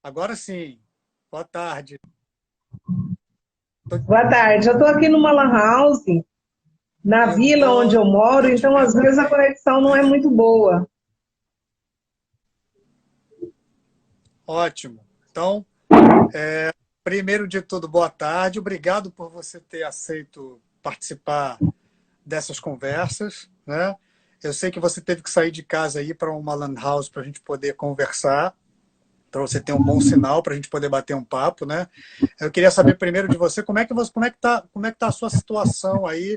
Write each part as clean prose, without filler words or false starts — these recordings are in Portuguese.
Agora sim. Boa tarde. Boa tarde. Eu estou aqui numa lan house, na Eu vila onde tô, eu moro, eu te então às vezes a perguntei. conexão não é muito boa. Ótimo. Então, primeiro de tudo, boa tarde. Obrigado por você ter aceito participar dessas conversas, né? Eu sei que você teve que sair de casa aí para uma lan house para a gente poder conversar, para você ter um bom sinal para a gente poder bater um papo, né? Eu queria saber primeiro de você como é que tá a sua situação aí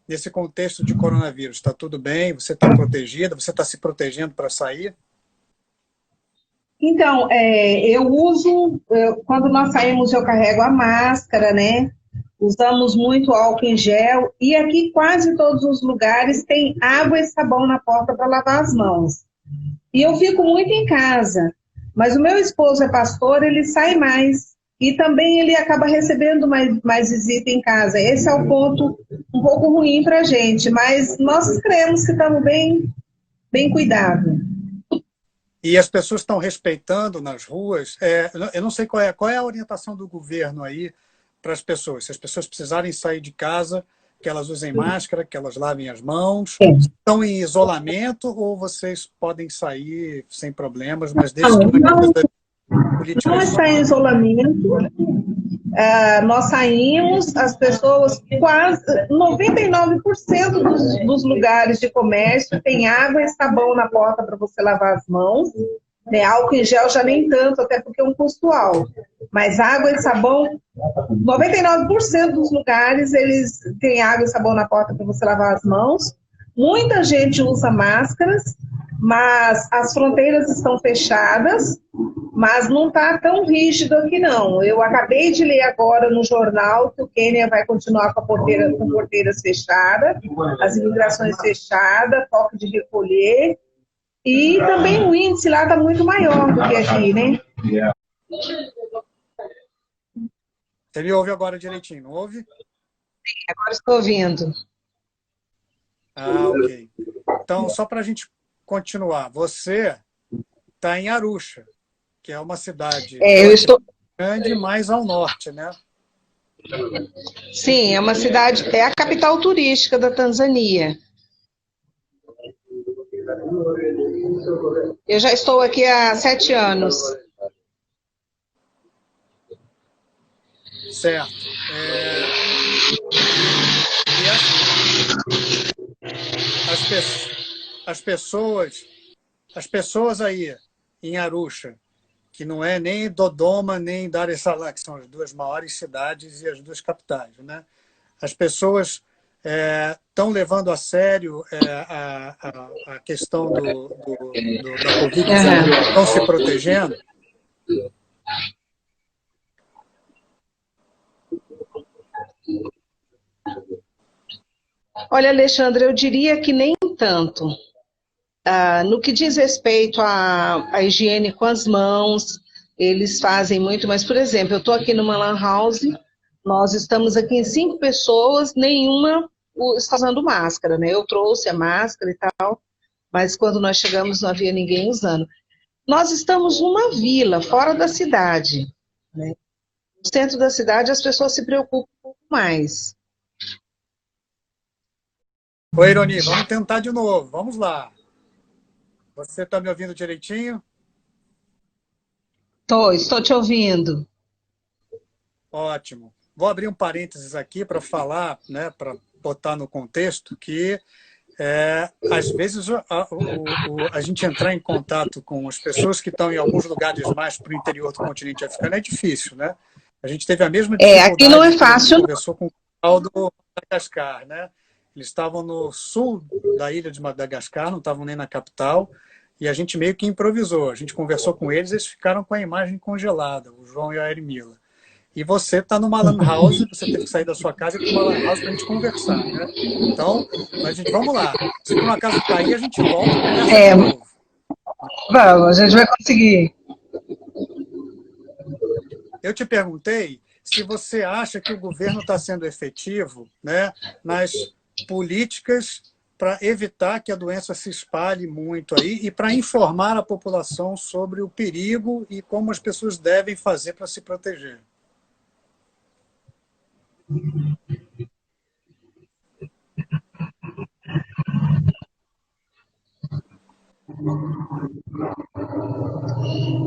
nesse contexto de coronavírus. Está tudo bem? Você está protegida? Você está se protegendo para sair? Então, quando nós saímos, eu carrego a máscara, né? Usamos muito álcool em gel e aqui quase todos os lugares tem água e sabão na porta para lavar as mãos. E eu fico muito em casa, mas o meu esposo é pastor, ele sai mais. E também ele acaba recebendo mais visita em casa. Esse é o ponto um pouco ruim para a gente, mas nós cremos que estamos bem cuidados. E as pessoas estão respeitando nas ruas. Eu não sei qual é a orientação do governo aí para as pessoas. Se as pessoas precisarem sair de casa, que elas usem máscara, que elas lavem as mãos. Estão em isolamento ou vocês podem sair sem problemas, mas desde que Não, medidas não políticas. está em isolamento. Nós saímos, as pessoas, quase 99% dos lugares de comércio tem água e sabão na porta para você lavar as mãos. Né? Álcool em gel já nem tanto, até porque é um custo alto. Mas água e sabão, 99% dos lugares eles têm água e sabão na porta para você lavar as mãos. Muita gente usa máscaras, mas as fronteiras estão fechadas, mas não está tão rígido aqui não. Eu acabei de ler agora no jornal que o Quênia vai continuar com porteiras fechadas, as imigrações fechadas, toque de recolher, e também o índice lá está muito maior do que aqui, né? Você me ouve agora direitinho, não ouve? Agora estou ouvindo. Ah, ok. Então, só para a gente continuar, você está em Arusha, que é uma cidade Eu relativamente estou. grande, mais ao norte, né? Sim, é uma cidade, é a capital turística da Tanzânia. Eu já estou aqui há 7 anos. Certo. E as, as pessoas, as pessoas aí em Arusha, que não é nem Dodoma nem Dar es Salaam, que são as duas maiores cidades e as duas capitais, né? As pessoas estão levando a sério a questão da Covid-19, Uhum. estão se protegendo. Olha, Alexandre, eu diria que nem tanto. No que diz respeito à higiene com as mãos, eles fazem muito, mas, por exemplo, eu estou aqui numa lan house, nós estamos aqui em 5 pessoas, nenhuma está usando máscara, né? Eu trouxe a máscara e tal, mas quando nós chegamos não havia ninguém usando. Nós estamos numa vila, fora da cidade, né? No centro da cidade as pessoas se preocupam um pouco mais. Oi, Ironi, vamos tentar de novo. Vamos lá. Você está me ouvindo direitinho? Estou te ouvindo. Ótimo. Vou abrir um parênteses aqui para falar, né, para botar no contexto que às vezes a gente entrar em contato com as pessoas que estão em alguns lugares mais para o interior do continente africano é difícil, né? A gente teve a mesma Aqui não é dificuldade quando a gente fácil. conversou com o pessoal do Madagascar, né? Eles estavam no sul da ilha de Madagascar, não estavam nem na capital, e a gente meio que improvisou. A gente conversou com eles, eles ficaram com a imagem congelada, o João e a Ermila. E você está numa lan house, você teve que sair da sua casa e ir para uma lan house para a gente conversar, né? Então, vamos lá. Se por um acaso cair, a gente volta e começa de novo. Vamos, a gente vai conseguir. Eu te perguntei se você acha que o governo está sendo efetivo, né, nas políticas para evitar que a doença se espalhe muito aí e para informar a população sobre o perigo e como as pessoas devem fazer para se proteger.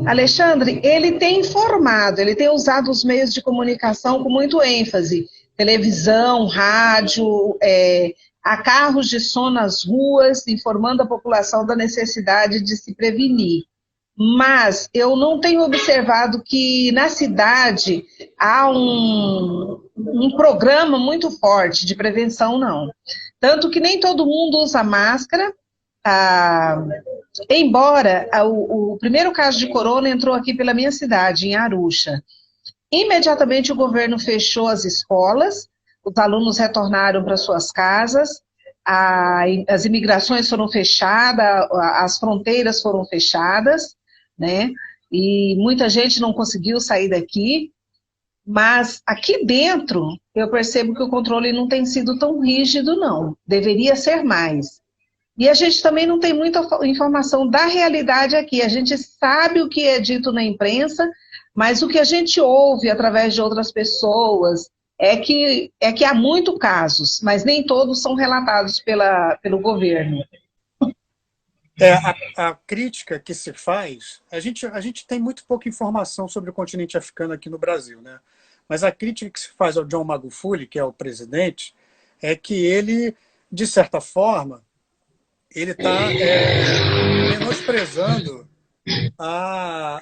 Alexandre, ele tem informado, ele tem usado os meios de comunicação com muito ênfase. Televisão, rádio, há carros de som nas ruas, informando a população da necessidade de se prevenir. Mas eu não tenho observado que na cidade há um programa muito forte de prevenção, não. Tanto que nem todo mundo usa máscara. Embora o primeiro caso de corona entrou aqui pela minha cidade, em Arusha. Imediatamente o governo fechou as escolas, os alunos retornaram para suas casas, as imigrações foram fechadas, as fronteiras foram fechadas, né? E muita gente não conseguiu sair daqui, mas aqui dentro eu percebo que o controle não tem sido tão rígido, não. Deveria ser mais. E a gente também não tem muita informação da realidade aqui. A gente sabe o que é dito na imprensa, mas o que a gente ouve através de outras pessoas é que há muitos casos, mas nem todos são relatados pelo governo. A crítica que se faz, a gente tem muito pouca informação sobre o continente africano aqui no Brasil, né? Mas a crítica que se faz ao John Magufuli, que é o presidente, é que ele, de certa forma, ele está menosprezando a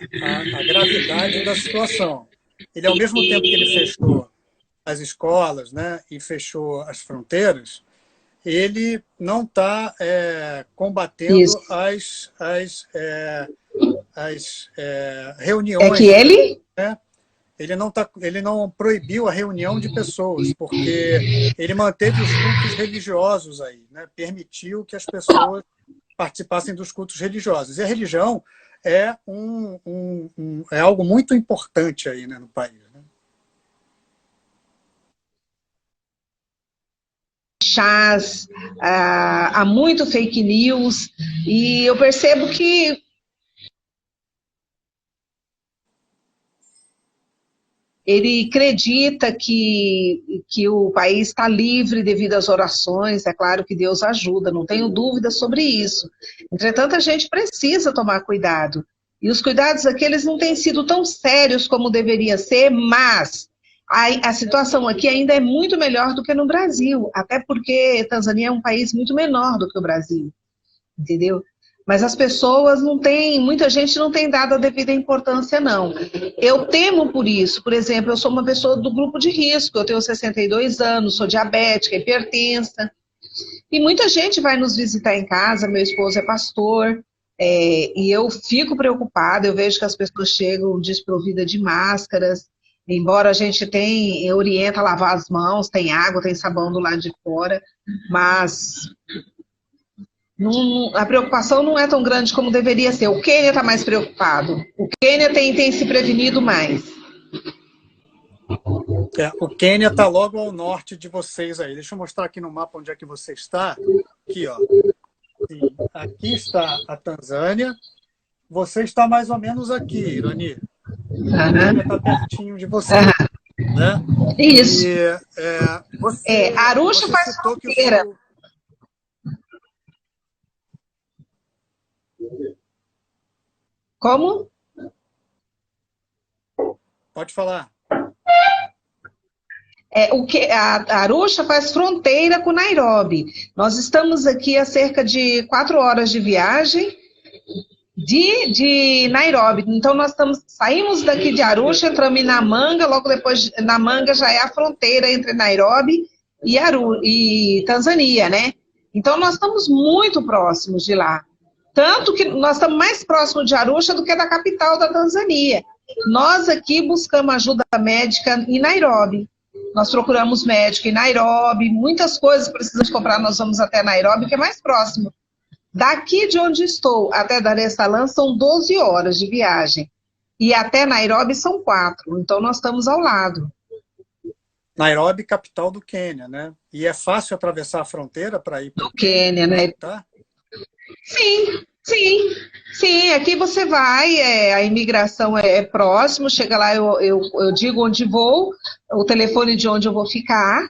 gravidade da situação. Ele, ao mesmo tempo que ele fechou as escolas, né, e fechou as fronteiras, ele não está combatendo as reuniões. É que ele... Né? Ele não proibiu a reunião de pessoas, porque ele manteve os cultos religiosos aí, né? Permitiu que as pessoas participassem dos cultos religiosos. E a religião é algo muito importante aí, né, no país. Né? Chás, há muito fake news, e eu percebo que ele acredita que o país está livre devido às orações, é claro que Deus ajuda, não tenho dúvida sobre isso. Entretanto, a gente precisa tomar cuidado. E os cuidados aqui, eles não têm sido tão sérios como deveria ser, mas a situação aqui ainda é muito melhor do que no Brasil, até porque Tanzânia é um país muito menor do que o Brasil, entendeu? Mas as pessoas muita gente não tem dado a devida importância, não. Eu temo por isso. Por exemplo, eu sou uma pessoa do grupo de risco, eu tenho 62 anos, sou diabética, hipertensa, e muita gente vai nos visitar em casa, meu esposo é pastor, e eu fico preocupada, eu vejo que as pessoas chegam desprovidas de máscaras, embora a gente orienta a lavar as mãos, tem água, tem sabão do lado de fora, mas... a preocupação não é tão grande como deveria ser. O Quênia está mais preocupado. O Quênia tem se prevenido mais. O Quênia está logo ao norte de vocês aí. Deixa eu mostrar aqui no mapa onde é que você está. Aqui, ó. Sim, aqui está a Tanzânia. Você está mais ou menos aqui, Irani. A Quênia está pertinho de você. Né? Isso. E, Arusha faz fronteira. Como? Pode falar. A Arusha faz fronteira com Nairobi. Nós estamos aqui a cerca de 4 horas de viagem de Nairobi. Então, saímos daqui de Arusha, entramos em Namanga, logo depois, Namanga já é a fronteira entre Nairobi e Tanzânia, né? Então, nós estamos muito próximos de lá. Tanto que nós estamos mais próximos de Arusha do que da capital da Tanzânia. Nós aqui buscamos ajuda médica em Nairobi. Nós procuramos médico em Nairobi, muitas coisas precisamos comprar, nós vamos até Nairobi, que é mais próximo. Daqui de onde estou até Dar es Salaam são 12 horas de viagem. E até Nairobi são 4, então nós estamos ao lado. Nairobi, capital do Quênia, né? E é fácil atravessar a fronteira para ir para Do Quênia, né? tá? Sim, sim, sim. Aqui você vai, a imigração é próximo, chega lá, eu digo onde vou, o telefone de onde eu vou ficar,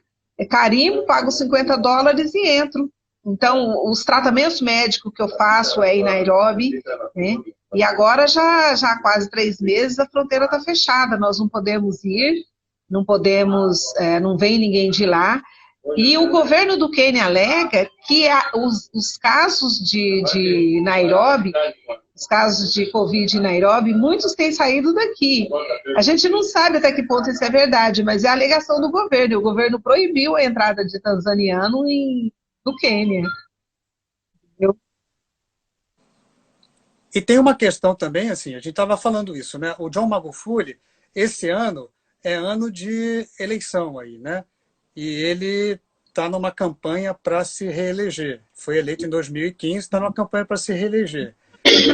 carimbo, pago $50 e entro. Então, os tratamentos médicos que eu faço é em Nairobi, né? E agora já há quase 3 meses a fronteira está fechada, nós não podemos ir, não podemos, não vem ninguém de lá. E o governo do Quênia alega que os casos de Nairobi, os casos de Covid em Nairobi, muitos têm saído daqui. A gente não sabe até que ponto isso é verdade, mas é a alegação do governo. O governo proibiu a entrada de tanzaniano no Quênia. E tem uma questão também, assim, a gente estava falando isso, né? O John Magufuli, esse ano é ano de eleição aí, né? E ele está numa campanha para se reeleger. Foi eleito em 2015, está numa campanha para se reeleger.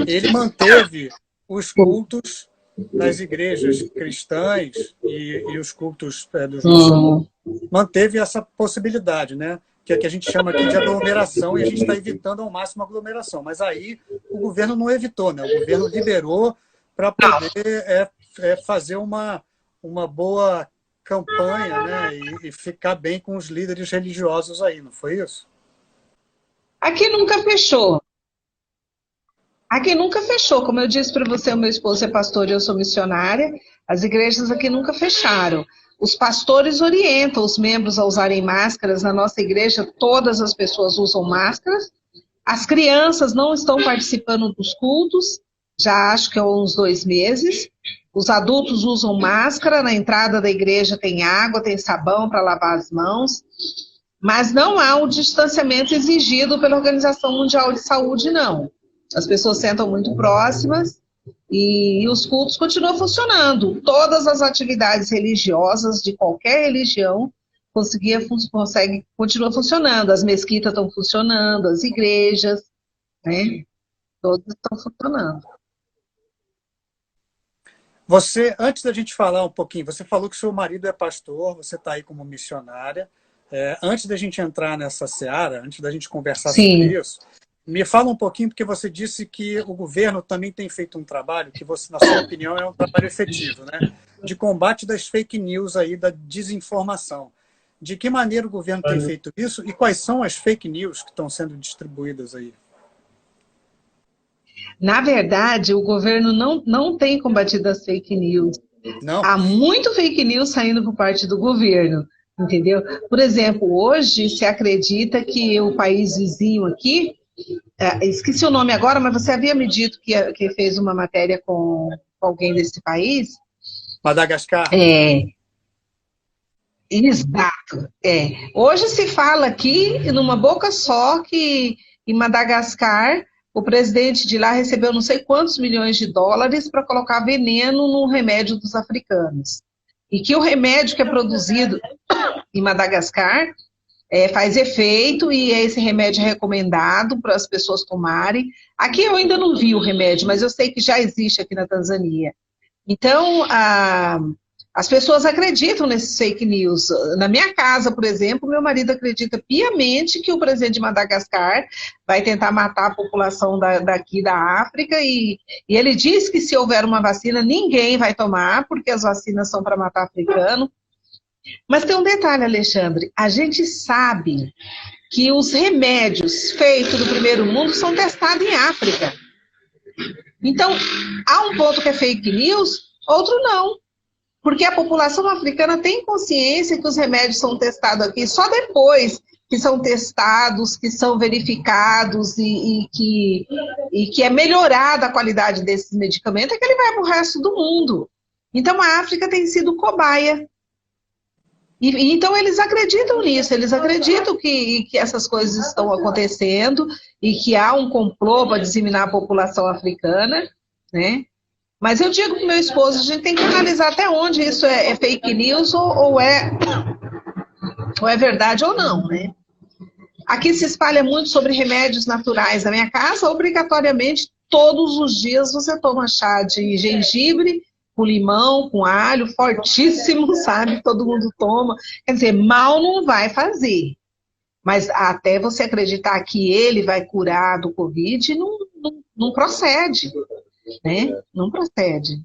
Ele manteve os cultos das igrejas cristãs e os cultos dos muçulmanos. Manteve essa possibilidade, né? Que é que a gente chama aqui de aglomeração, e a gente está evitando ao máximo a aglomeração. Mas aí o governo não evitou, né? O governo liberou para poder fazer uma boa campanha, né? E ficar bem com os líderes religiosos aí, não foi isso? Aqui nunca fechou. Aqui nunca fechou. Como eu disse para você, o meu esposo é pastor e eu sou missionária. As igrejas aqui nunca fecharam. Os pastores orientam os membros a usarem máscaras. Na nossa igreja, todas as pessoas usam máscaras. As crianças não estão participando dos cultos, já acho que há uns 2 meses. Os adultos usam máscara, na entrada da igreja tem água, tem sabão para lavar as mãos, mas não há o distanciamento exigido pela Organização Mundial de Saúde, não. As pessoas sentam muito próximas e os cultos continuam funcionando. Todas as atividades religiosas de qualquer religião continuam funcionando. As mesquitas estão funcionando, as igrejas, né? Todas estão funcionando. Você, antes da gente falar um pouquinho, você falou que seu marido é pastor, você está aí como missionária. Antes da gente entrar nessa seara, antes da gente conversar sobre isso, me fala um pouquinho, porque você disse que o governo também tem feito um trabalho, que você, na sua opinião, é um trabalho efetivo, né? De combate das fake news aí, da desinformação. De que maneira o governo tem feito isso e quais são as fake news que estão sendo distribuídas aí? Na verdade, o governo não tem combatido as fake news. Não? Há muito fake news saindo por parte do governo, entendeu? Por exemplo, hoje se acredita que o país vizinho aqui, esqueci o nome agora, mas você havia me dito que fez uma matéria com alguém desse país. Madagascar? Exato. Hoje se fala aqui, numa boca só, que em Madagascar o presidente de lá recebeu não sei quantos milhões de dólares para colocar veneno no remédio dos africanos. E que o remédio que é produzido em Madagascar faz efeito e esse remédio é recomendado para as pessoas tomarem. Aqui eu ainda não vi o remédio, mas eu sei que já existe aqui na Tanzânia. Então, as pessoas acreditam nesses fake news. Na minha casa, por exemplo, meu marido acredita piamente que o presidente de Madagascar vai tentar matar a população daqui da África e ele diz que se houver uma vacina, ninguém vai tomar, porque as vacinas são para matar africano. Mas tem um detalhe, Alexandre, a gente sabe que os remédios feitos do primeiro mundo são testados em África. Então, há um ponto que é fake news, outro não. Porque a população africana tem consciência que os remédios são testados aqui só depois que são testados, que são verificados e que é melhorada a qualidade desses medicamentos, é que ele vai para o resto do mundo. Então a África tem sido cobaia. Então eles acreditam nisso, eles acreditam que essas coisas estão acontecendo e que há um complô para disseminar a população africana, né? Mas eu digo para o meu esposo, a gente tem que analisar até onde isso é fake news ou é verdade ou não, né? Aqui se espalha muito sobre remédios naturais. Na minha casa, obrigatoriamente, todos os dias você toma chá de gengibre com limão, com alho, fortíssimo, sabe? Todo mundo toma. Quer dizer, mal não vai fazer. Mas até você acreditar que ele vai curar do Covid, não procede, né? Não procede.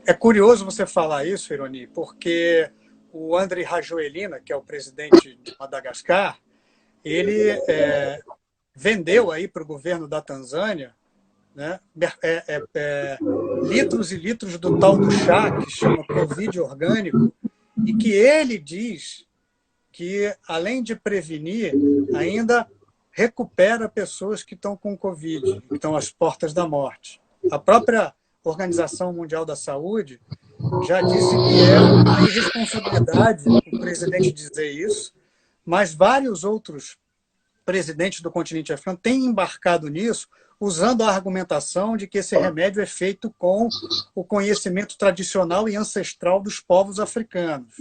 É curioso você falar isso, Ironi, porque o Andry Rajoelina, que é o presidente de Madagascar, ele vendeu aí para o governo da Tanzânia, né, litros e litros do tal do chá, que chama Covid orgânico, e que ele diz que, além de prevenir, ainda recupera pessoas que estão com Covid, que estão às portas da morte. A própria Organização Mundial da Saúde já disse que é uma irresponsabilidade o presidente dizer isso, mas vários outros presidentes do continente africano têm embarcado nisso, usando a argumentação de que esse remédio é feito com o conhecimento tradicional e ancestral dos povos africanos.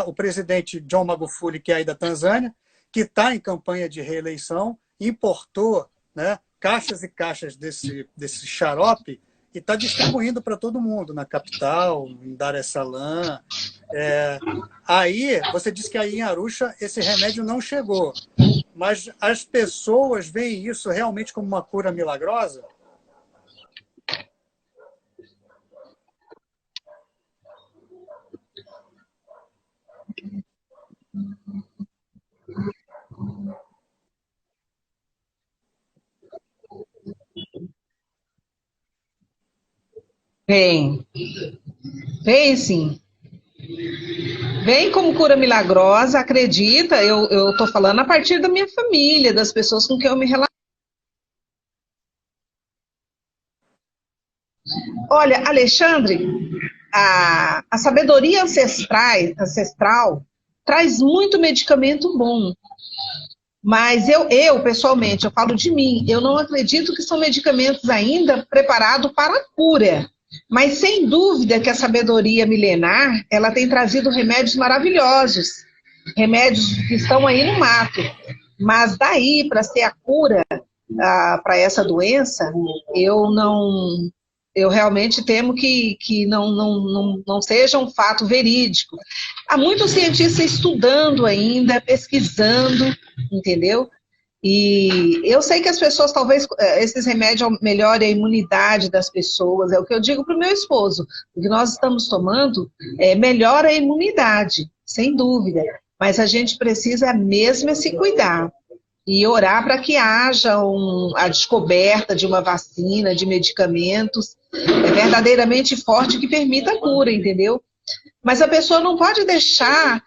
O presidente John Magufuli, que é aí da Tanzânia, que está em campanha de reeleição, importou, né, caixas e caixas desse xarope e está distribuindo para todo mundo, na capital, em Dar es Salaam. Aí, você disse que aí em Arusha esse remédio não chegou, mas as pessoas veem isso realmente como uma cura milagrosa? Vem sim. Vem como cura milagrosa, acredita, eu estou falando a partir da minha família, das pessoas com quem eu me relaciono. Olha, Alexandre, a sabedoria ancestral traz muito medicamento bom. Mas eu, pessoalmente, eu falo de mim, eu não acredito que são medicamentos ainda preparados para a cura. Mas, sem dúvida, que a sabedoria milenar, ela tem trazido remédios maravilhosos. Remédios que estão aí no mato. Mas daí, para ser a cura para essa doença, eu realmente temo que não seja um fato verídico. Há muitos cientistas estudando ainda, pesquisando, entendeu? E eu sei que as pessoas, talvez, esses remédios melhorem a imunidade das pessoas, é o que eu digo para o meu esposo. O que nós estamos tomando melhora a imunidade, sem dúvida. Mas a gente precisa mesmo se cuidar e orar para que haja a descoberta de uma vacina, de medicamentos verdadeiramente forte que permita a cura, entendeu? Mas a pessoa não pode deixar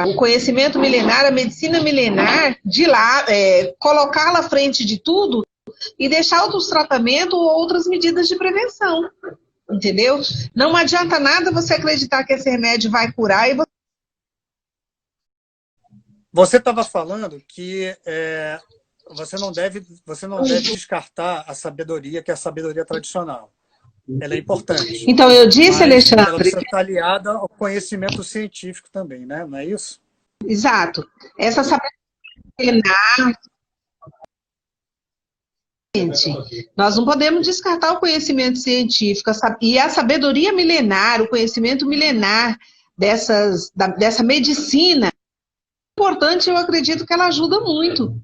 o conhecimento milenar, a medicina milenar, de lá, colocá-la à frente de tudo e deixar outros tratamentos ou outras medidas de prevenção, entendeu? Não adianta nada você acreditar que esse remédio vai curar e Você estava falando que você não deve descartar a sabedoria, que é a sabedoria tradicional. Ela é importante. Então, eu disse, Alexandre... Ela precisa estar aliada ao conhecimento científico também, né? Não é isso? Exato. Essa sabedoria milenar... Nós não podemos descartar o conhecimento científico. E a sabedoria milenar, o conhecimento milenar dessa medicina, é importante, eu acredito que ela ajuda muito,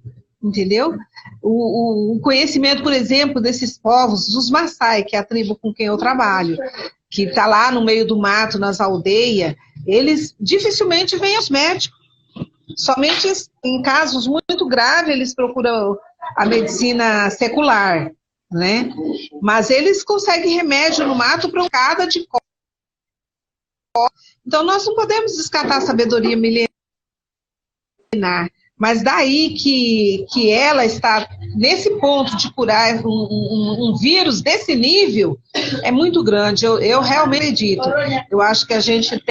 entendeu? O conhecimento, por exemplo, desses povos, dos Maasai, que é a tribo com quem eu trabalho, que está lá no meio do mato, nas aldeias, eles dificilmente vêm aos médicos. Somente em casos muito graves eles procuram a medicina secular, né? Mas eles conseguem remédio no mato para cada de cor. Então nós não podemos descartar a sabedoria milenar. Mas daí que ela está nesse ponto de curar um vírus desse nível, é muito grande. Eu realmente acredito. Eu acho que a gente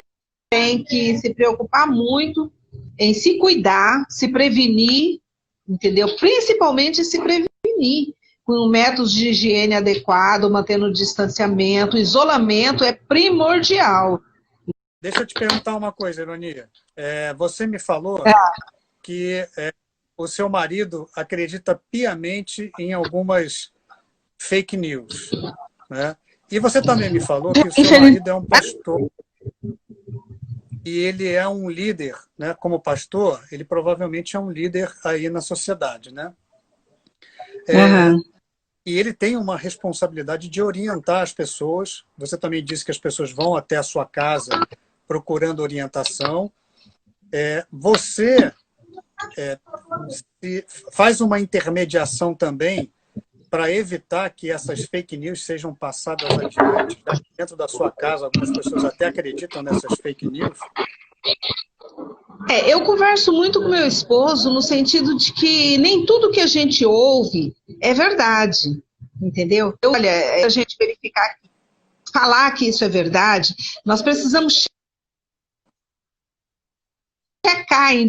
tem que se preocupar muito em se cuidar, se prevenir, entendeu? Principalmente se prevenir com métodos de higiene adequado, mantendo o distanciamento, isolamento é primordial. Deixa eu te perguntar uma coisa, Ironia. Você me falou que o seu marido acredita piamente em algumas fake news, né? E você também me falou que o seu marido é um pastor e ele é um líder, né? Como pastor, ele provavelmente é um líder aí na sociedade, né? Uhum. E ele tem uma responsabilidade de orientar as pessoas. Você também disse que as pessoas vão até a sua casa procurando orientação. Você faz uma intermediação também para evitar que essas fake news sejam passadas adiante. Dentro da sua casa, algumas pessoas até acreditam nessas fake news. Eu converso muito com meu esposo no sentido de que nem tudo que a gente ouve é verdade, entendeu? Olha, a gente verificar, falar que isso é verdade, nós precisamos checar em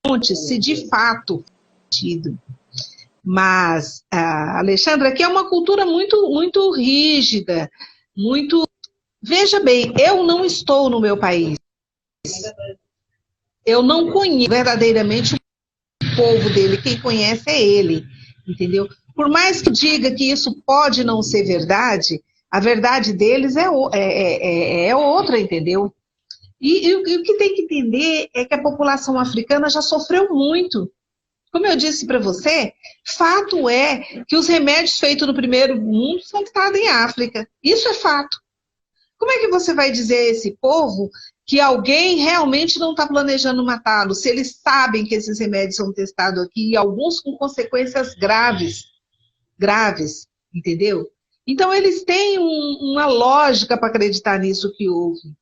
fontes se de fato é sentido. Mas, Alexandra, aqui é uma cultura muito, muito rígida, muito... Veja bem, eu não estou no meu país. Eu não conheço verdadeiramente o povo dele. Quem conhece é ele, entendeu? Por mais que diga que isso pode não ser verdade, a verdade deles é outra, entendeu? E o que tem que entender é que a população africana já sofreu muito. Como eu disse para você, fato é que os remédios feitos no primeiro mundo são testados em África. Isso é fato. Como é que você vai dizer a esse povo que alguém realmente não está planejando matá-lo, se eles sabem que esses remédios são testados aqui, e alguns com consequências graves, entendeu? Então, eles têm uma lógica para acreditar nisso que houve.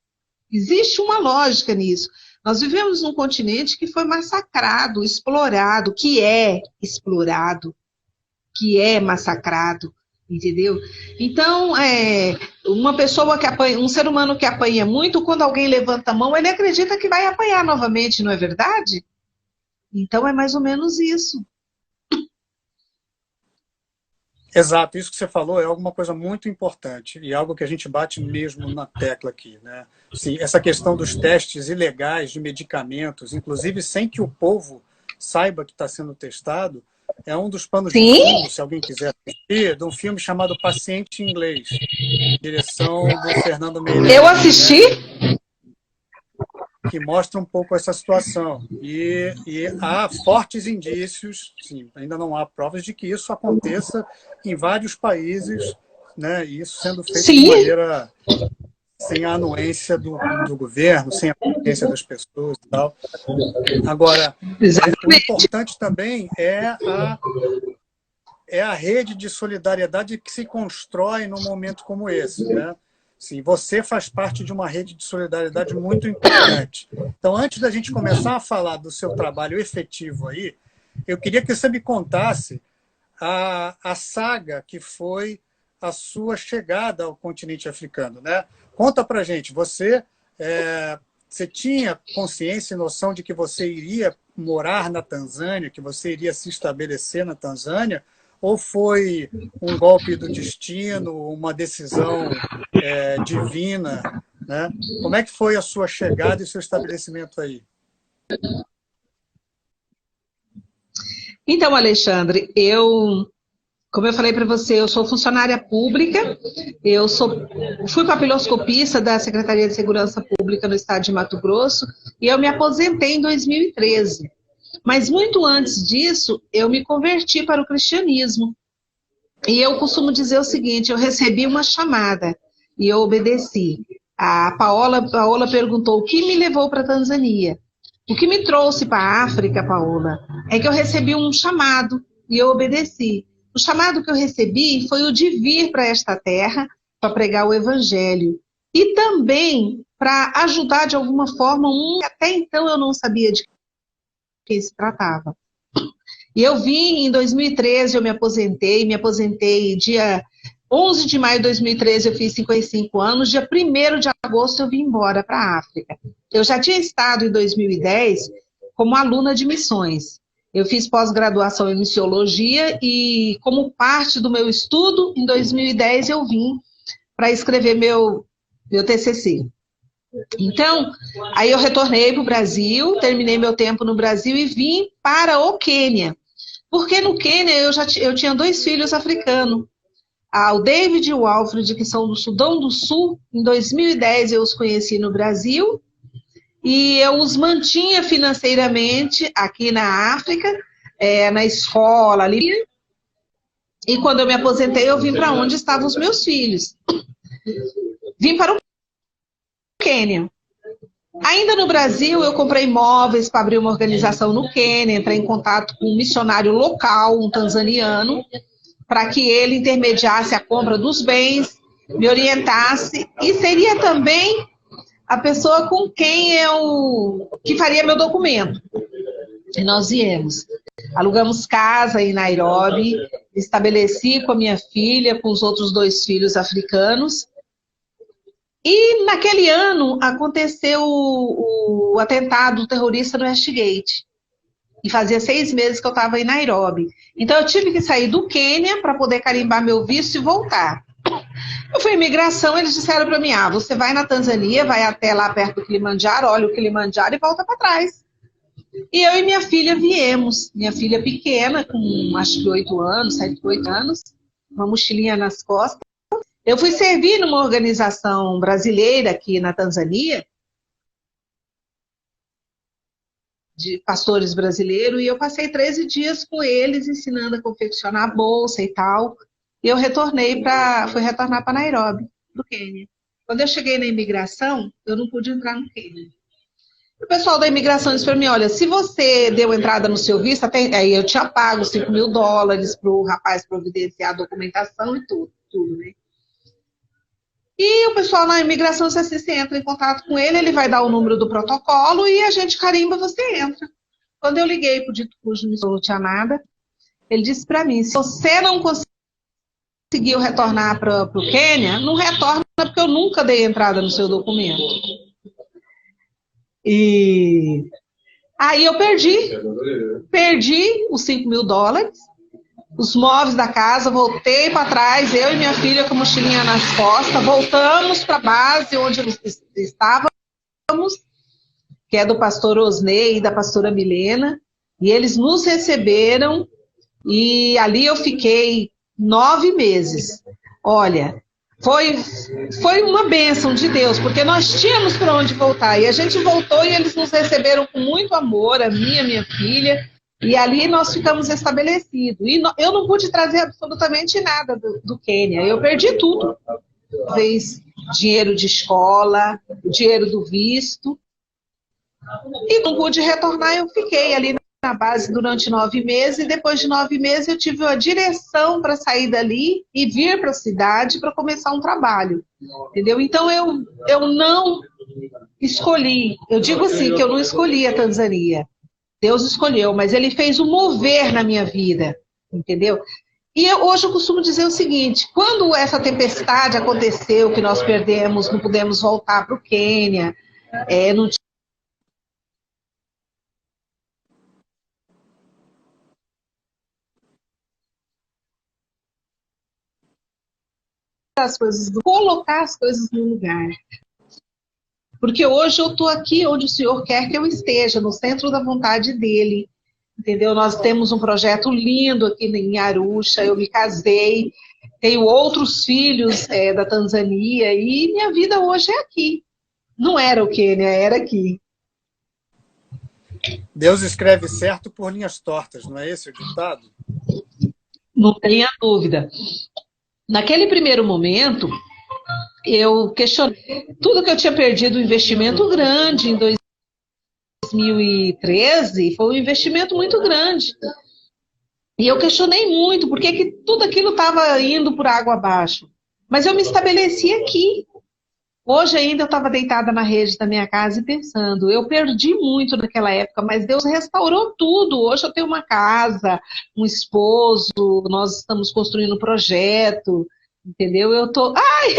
Existe uma lógica nisso. Nós vivemos num continente que foi massacrado, explorado, que é explorado, que é massacrado, entendeu? Então, uma pessoa que apanha, um ser humano que apanha muito, quando alguém levanta a mão, ele acredita que vai apanhar novamente, não é verdade? Então, é mais ou menos isso. Exato, isso que você falou é alguma coisa muito importante e algo que a gente bate mesmo na tecla aqui, né? Sim, essa questão dos testes ilegais de medicamentos, inclusive sem que o povo saiba que está sendo testado, é um dos panos de fundo, se alguém quiser assistir, de um filme chamado Paciente em Inglês, direção do Fernando Meirelles. Eu assisti? Né? Que mostra um pouco essa situação. E há fortes indícios, sim, ainda não há provas de que isso aconteça em vários países, né? E isso sendo feito de maneira sem a anuência do governo, sem a anuência das pessoas e tal. Agora, o importante também é a rede de solidariedade que se constrói num momento como esse, né? Sim, você faz parte de uma rede de solidariedade muito importante. Então, antes da gente começar a falar do seu trabalho efetivo aí, eu queria que você me contasse a saga que foi a sua chegada ao continente africano, né? Conta pra gente, você tinha consciência e noção de que você iria morar na Tanzânia, que você iria se estabelecer na Tanzânia, ou foi um golpe do destino, uma decisão divina, né? Como é que foi a sua chegada e seu estabelecimento aí? Então, Alexandre, como eu falei para você, eu sou funcionária pública, fui papiloscopista da Secretaria de Segurança Pública no estado de Mato Grosso e eu me aposentei em 2013. Mas muito antes disso, eu me converti para o cristianismo. E eu costumo dizer o seguinte, eu recebi uma chamada e eu obedeci. A Paola perguntou o que me levou para a Tanzânia. O que me trouxe para a África, Paola, é que eu recebi um chamado e eu obedeci. O chamado que eu recebi foi o de vir para esta terra para pregar o evangelho. E também para ajudar de alguma forma até então eu não sabia de que se tratava. E eu vim em 2013, eu me aposentei dia 11 de maio de 2013, eu fiz 55 anos, dia 1º de agosto eu vim embora para a África. Eu já tinha estado em 2010 como aluna de missões. Eu fiz pós-graduação em missiologia e como parte do meu estudo, em 2010 eu vim para escrever meu TCC. Então, aí eu retornei para o Brasil, terminei meu tempo no Brasil e vim para o Quênia. Porque no Quênia eu tinha 2 filhos africanos. ao David e o Alfred, que são do Sudão do Sul. Em 2010 eu os conheci no Brasil e eu os mantinha financeiramente aqui na África, na escola ali. E quando eu me aposentei, eu vim para onde estavam os meus filhos. Vim para o Quênia. Ainda no Brasil, eu comprei imóveis para abrir uma organização no Quênia, entrei em contato com um missionário local, um tanzaniano, para que ele intermediasse a compra dos bens, me orientasse, e seria também a pessoa com quem que faria meu documento. E nós viemos. Alugamos casa em Nairobi, estabeleci com a minha filha, com os outros 2 filhos africanos. E naquele ano aconteceu o atentado terrorista no Westgate. E fazia 6 meses que eu estava em Nairobi. Então eu tive que sair do Quênia para poder carimbar meu visto e voltar. Eu fui à imigração, eles disseram para mim, você vai na Tanzânia, vai até lá perto do Kilimanjaro, olha o Kilimanjaro e volta para trás. E eu e minha filha viemos. Minha filha pequena, com acho que 8 anos, 7, 8 anos, uma mochilinha nas costas. Eu fui servir numa organização brasileira aqui na Tanzânia, de pastores brasileiros, e eu passei 13 dias com eles, ensinando a confeccionar a bolsa e tal. E eu fui retornar para Nairobi, do Quênia. Quando eu cheguei na imigração, eu não pude entrar no Quênia. O pessoal da imigração disse para mim, olha, se você deu entrada no seu visto, aí eu tinha pago $5.000 para o rapaz providenciar a documentação e tudo, né? E o pessoal na imigração, se você entra em contato com ele, ele vai dar o número do protocolo e a gente carimba, você entra. Quando eu liguei para o dito cujo não tinha nada, ele disse para mim, se você não conseguiu retornar para o Quênia, não retorna porque eu nunca dei entrada no seu documento. E aí eu perdi os $5.000, os móveis da casa, voltei para trás, eu e minha filha com a mochilinha nas costas, voltamos para a base onde estávamos, que é do pastor Osnei e da pastora Milena, e eles nos receberam, e ali eu fiquei 9 meses. Olha, foi uma bênção de Deus, porque nós tínhamos para onde voltar, e a gente voltou e eles nos receberam com muito amor, a minha filha, e ali nós ficamos estabelecidos. E eu não pude trazer absolutamente nada do Quênia, eu perdi tudo. Talvez dinheiro de escola, dinheiro do visto, e não pude retornar, eu fiquei ali na base durante 9 meses, e depois de 9 meses eu tive a direção para sair dali e vir para a cidade para começar um trabalho, entendeu? Então eu não escolhi, eu digo assim, que eu não escolhi a Tanzânia, Deus escolheu, mas Ele fez um mover na minha vida, entendeu? E hoje eu costumo dizer o seguinte, quando essa tempestade aconteceu, que nós perdemos, não pudemos voltar para o Quênia, não as coisas, colocar as coisas no lugar. Porque hoje eu estou aqui onde o Senhor quer que eu esteja, no centro da vontade dEle. Entendeu? Nós temos um projeto lindo aqui em Arusha, eu me casei, tenho outros filhos da Tanzânia, e minha vida hoje é aqui. Não era o Quênia, era aqui. Deus escreve certo por linhas tortas, não é esse o ditado? Não tenha dúvida. Naquele primeiro momento, eu questionei tudo que eu tinha perdido, um investimento grande em 2013, foi um investimento muito grande. E eu questionei muito, por que tudo aquilo estava indo por água abaixo. Mas eu me estabeleci aqui. Hoje ainda eu estava deitada na rede da minha casa e pensando, eu perdi muito naquela época, mas Deus restaurou tudo. Hoje eu tenho uma casa, um esposo, nós estamos construindo um projeto, entendeu? Eu tô... Ai!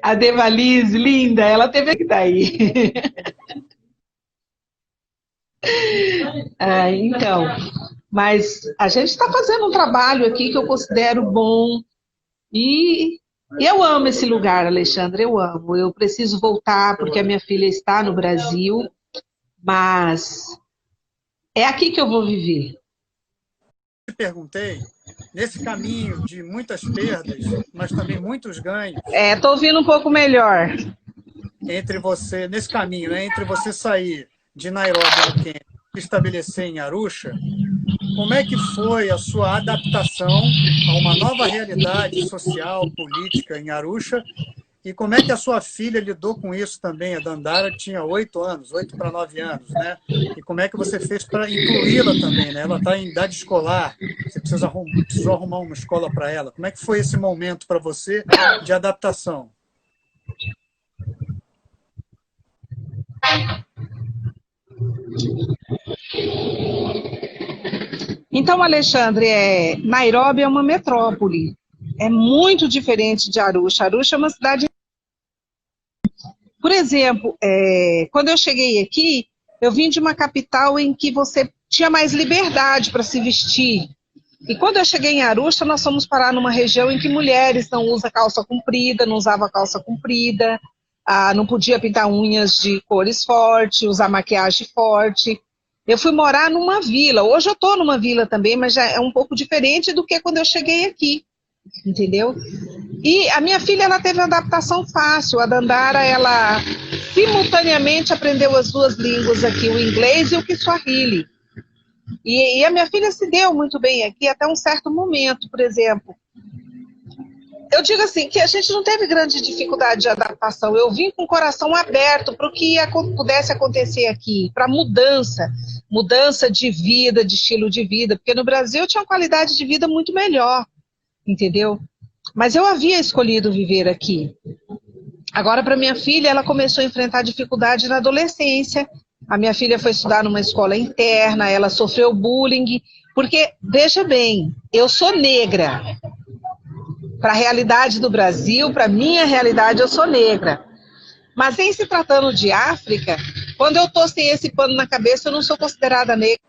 A Devalize, linda, ela teve que daí. Então, mas a gente está fazendo um trabalho aqui que eu considero bom e eu amo esse lugar, Alexandre, eu amo. Eu preciso voltar porque a minha filha está no Brasil, mas é aqui que eu vou viver. Eu perguntei nesse caminho de muitas perdas, mas também muitos ganhos, Tô ouvindo um pouco melhor. entre você, nesse caminho, né, entre você sair de Nairobi, no Quênia, e estabelecer em Arusha, como é que foi a sua adaptação a uma nova realidade social, política em Arusha? E como é que a sua filha lidou com isso também? A Dandara tinha 8 anos, 8 para 9 anos, né? E como é que você fez para incluí-la também, né? Ela está em idade escolar, você precisou arrumar uma escola para ela. Como é que foi esse momento para você de adaptação? Então, Alexandre, Nairobi é uma metrópole. É muito diferente de Arusha. Arusha é uma cidade... Por exemplo, quando eu cheguei aqui, eu vim de uma capital em que você tinha mais liberdade para se vestir. E quando eu cheguei em Arusha, nós fomos parar numa região em que mulheres não usam calça comprida, não usavam calça comprida, não podia pintar unhas de cores fortes, usar maquiagem forte. Eu fui morar numa vila. Hoje eu estou numa vila também, mas já é um pouco diferente do que quando eu cheguei aqui, entendeu? E a minha filha, ela teve uma adaptação fácil. A Dandara, ela simultaneamente aprendeu as duas línguas aqui, o inglês e o Kiswahili. E a minha filha se deu muito bem aqui até um certo momento, por exemplo. Eu digo assim, que a gente não teve grande dificuldade de adaptação. Eu vim com o coração aberto para o que pudesse acontecer aqui, para mudança de vida, de estilo de vida, porque no Brasil eu tinha uma qualidade de vida muito melhor, entendeu? Mas eu havia escolhido viver aqui. Agora, para minha filha, ela começou a enfrentar dificuldade na adolescência. A minha filha foi estudar numa escola interna, ela sofreu bullying, porque, veja bem, eu sou negra. Para a realidade do Brasil, para a minha realidade, eu sou negra. Mas em se tratando de África, quando eu estou sem esse pano na cabeça, eu não sou considerada negra.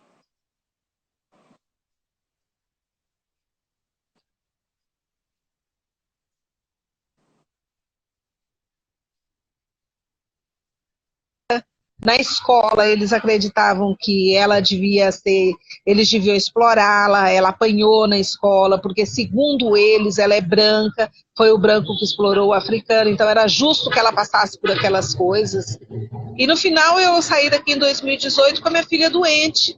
Na escola, eles acreditavam que eles deviam explorá-la, ela apanhou na escola, porque segundo eles, ela é branca, foi o branco que explorou o africano, então era justo que ela passasse por aquelas coisas. E no final, eu saí daqui em 2018 com a minha filha doente.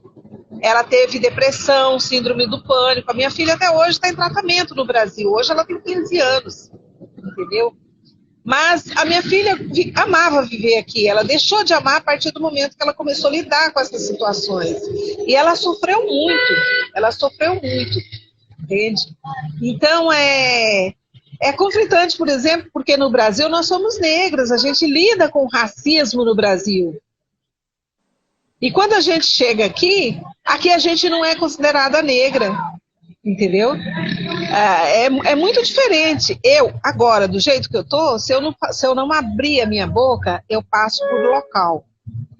Ela teve depressão, síndrome do pânico. A minha filha até hoje está em tratamento no Brasil, hoje ela tem 15 anos, entendeu? Mas a minha filha amava viver aqui, ela deixou de amar a partir do momento que ela começou a lidar com essas situações. E ela sofreu muito, entende? Então, é conflitante, por exemplo, porque no Brasil nós somos negras, a gente lida com racismo no Brasil. E quando a gente chega aqui a gente não é considerada negra. Entendeu? É muito diferente. Eu, agora, do jeito que eu tô, se eu não abrir a minha boca, eu passo por local,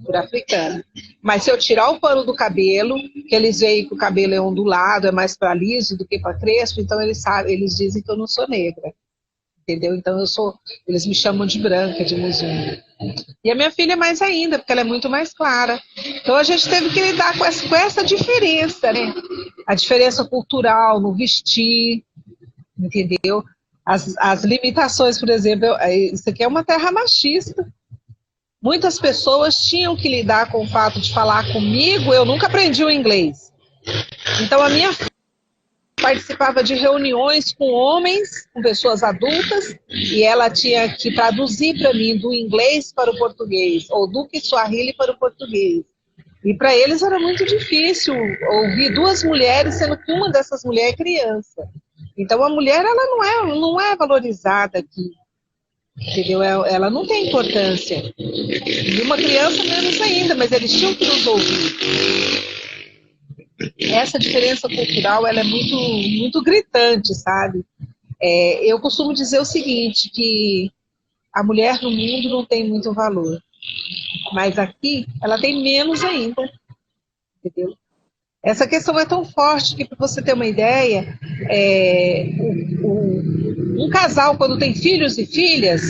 por africano. Mas se eu tirar o pano do cabelo, que eles veem que o cabelo é ondulado, é mais para liso do que para crespo, então eles dizem que eu não sou negra. Entendeu? Então eles me chamam de branca, de musunga. E a minha filha mais ainda, porque ela é muito mais clara. Então a gente teve que lidar com essa diferença, né? A diferença cultural no vestir, entendeu? As limitações, por exemplo, isso aqui é uma terra machista. Muitas pessoas tinham que lidar com o fato de falar comigo, eu nunca aprendi o inglês. Então a minha filha participava de reuniões com homens, com pessoas adultas, e ela tinha que traduzir para mim do inglês para o português, ou do Kiswahili para o português. E para eles era muito difícil ouvir duas mulheres, sendo que uma dessas mulheres é criança. Então a mulher ela não é valorizada aqui, entendeu? Ela não tem importância. E uma criança menos ainda, mas eles tinham que nos ouvir. Essa diferença cultural ela é muito, muito gritante, sabe? Eu costumo dizer o seguinte, que a mulher no mundo não tem muito valor, mas aqui ela tem menos ainda, entendeu? Essa questão é tão forte que, para você ter uma ideia, um casal, quando tem filhos e filhas,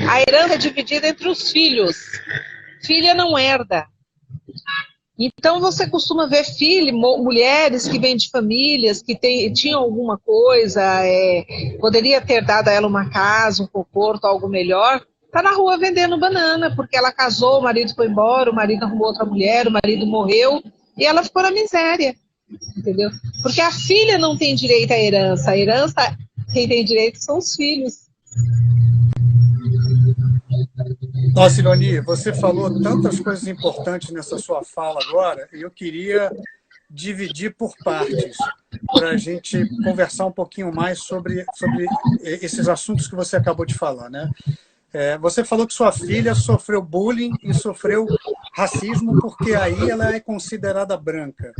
a herança é dividida entre os filhos. Filha não herda. Então você costuma ver mulheres que vêm de famílias que tinham alguma coisa, poderia ter dado a ela uma casa, um conforto, algo melhor, tá na rua vendendo banana, porque ela casou, o marido foi embora, o marido arrumou outra mulher, o marido morreu, e ela ficou na miséria, entendeu? Porque a filha não tem direito à herança, a herança, quem tem direito são os filhos. Nossa, Iloni, você falou tantas coisas importantes nessa sua fala agora, e eu queria dividir por partes, para a gente conversar um pouquinho mais sobre esses assuntos que você acabou de falar, né? Você falou que sua filha sofreu bullying e sofreu racismo porque aí ela é considerada branca.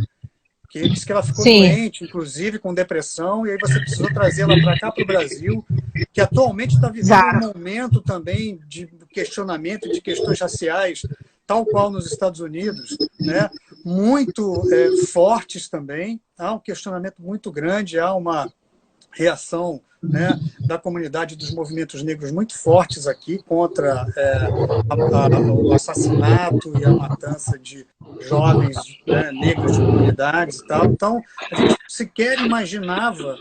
Que disse que ela ficou doente, inclusive com depressão, e aí você precisou trazê-la para cá, para o Brasil, que atualmente está vivendo um momento também de questionamento de questões raciais, tal qual nos Estados Unidos, né? Muito fortes também. Há um questionamento muito grande, há uma reação, né, da comunidade dos movimentos negros muito fortes aqui contra o assassinato e a matança de jovens, né, negros de comunidades e tal. Então, a gente sequer imaginava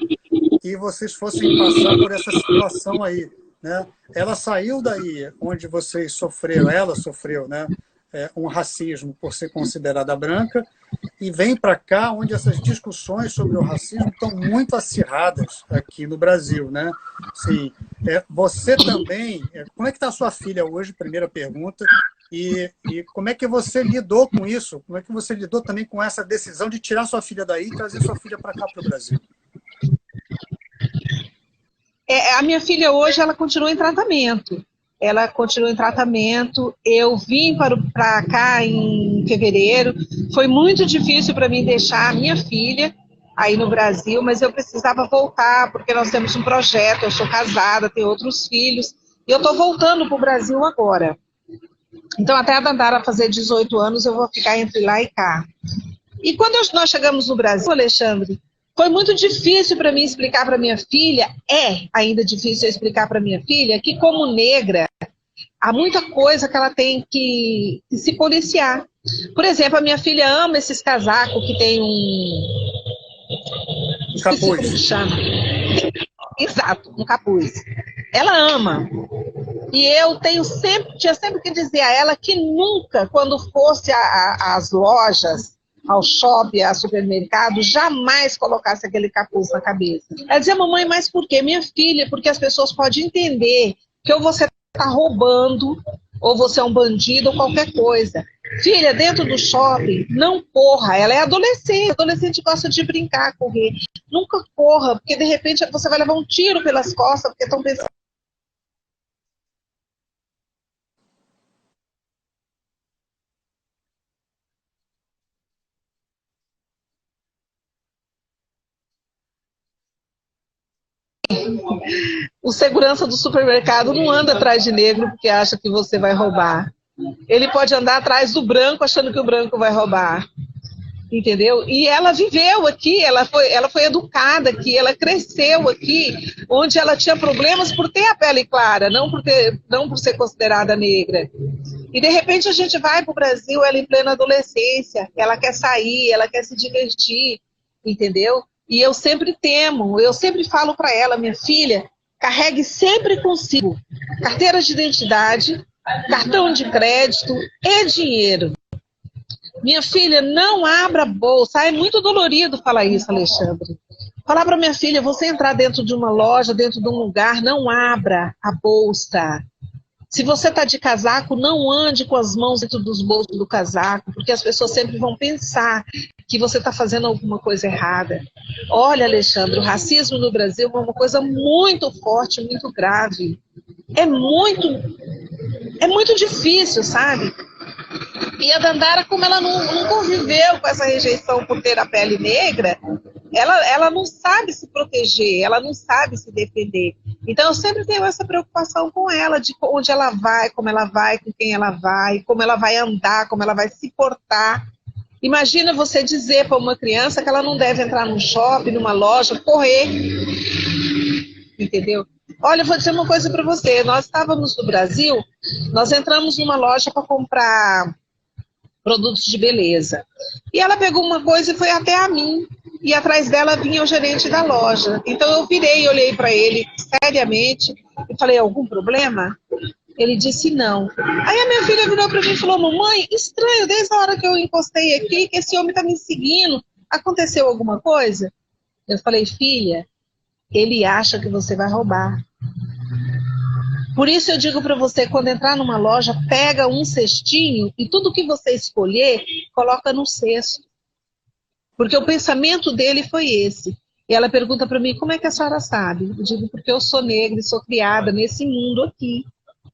que vocês fossem passar por essa situação aí, né? Ela saiu daí onde vocês sofreram, ela sofreu, né, um racismo por ser considerada branca, e vem para cá onde essas discussões sobre o racismo estão muito acirradas aqui no Brasil, né? Sim, você também, como é que está a sua filha hoje? Primeira pergunta. E como é que você lidou com isso? Como é que você lidou também com essa decisão de tirar sua filha daí e trazer sua filha para cá, para o Brasil? A minha filha hoje, ela continua em tratamento. Ela continua em tratamento. Eu vim para cá em fevereiro. Foi muito difícil para mim deixar a minha filha aí no Brasil, mas eu precisava voltar, porque nós temos um projeto, eu sou casada, tenho outros filhos, e eu estou voltando para o Brasil agora. Então, até a Dandara fazer 18 anos, eu vou ficar entre lá e cá. E quando nós chegamos no Brasil, Alexandre, foi muito difícil para mim explicar para minha filha, ainda difícil explicar para minha filha, que como negra, há muita coisa que ela tem que se policiar. Por exemplo, a minha filha ama esses casacos que tem capuz. Como que chama. Exato, um capuz. Ela ama. E eu tinha sempre que dizer a ela que nunca, quando fosse às lojas, ao shopping, ao supermercado, jamais colocasse aquele capuz na cabeça. Ela dizia, mamãe, mas por quê? Minha filha, porque as pessoas podem entender que ou você está roubando, ou você é um bandido, ou qualquer coisa. Filha, dentro do shopping, não corra. Ela é adolescente gosta de brincar, correr. Nunca corra, porque de repente você vai levar um tiro pelas costas, porque estão pensando. O segurança do supermercado não anda atrás de negro porque acha que você vai roubar. Ele pode andar atrás do branco achando que o branco vai roubar. Entendeu? E ela viveu aqui, ela foi educada aqui, ela cresceu aqui, onde ela tinha problemas por ter a pele clara, não por ser considerada negra. E de repente a gente vai para o Brasil, ela em plena adolescência, ela quer sair, ela quer se divertir, entendeu? E eu sempre falo para ela, minha filha, carregue sempre consigo carteira de identidade, cartão de crédito e dinheiro. Minha filha, não abra a bolsa. É muito dolorido falar isso, Alexandre. Falar para minha filha, você entrar dentro de uma loja, dentro de um lugar, não abra a bolsa. Se você está de casaco, não ande com as mãos dentro dos bolsos do casaco, porque as pessoas sempre vão pensar que você está fazendo alguma coisa errada. Olha, Alexandre, o racismo no Brasil é uma coisa muito forte, muito grave. É muito difícil, sabe? E a Dandara, como ela não conviveu com essa rejeição por ter a pele negra, ela não sabe se proteger, ela não sabe se defender. Então eu sempre tenho essa preocupação com ela, de onde ela vai, com quem ela vai, como ela vai andar, como ela vai se portar. Imagina você dizer para uma criança que ela não deve entrar num shopping, numa loja, correr. Entendeu? Olha, eu vou dizer uma coisa para você. Nós estávamos no Brasil, nós entramos numa loja para comprar produtos de beleza. E ela pegou uma coisa e foi até a mim. E atrás dela vinha o gerente da loja. Então eu virei, olhei para ele seriamente e falei, algum problema? Ele disse não. Aí a minha filha virou para mim e falou, mamãe, estranho, desde a hora que eu encostei aqui, que esse homem está me seguindo. Aconteceu alguma coisa? Eu falei, filha, ele acha que você vai roubar. Por isso eu digo para você, quando entrar numa loja, pega um cestinho e tudo que você escolher, coloca no cesto. Porque o pensamento dele foi esse. E ela pergunta para mim, como é que a senhora sabe? Eu digo, porque eu sou negra e sou criada nesse mundo aqui.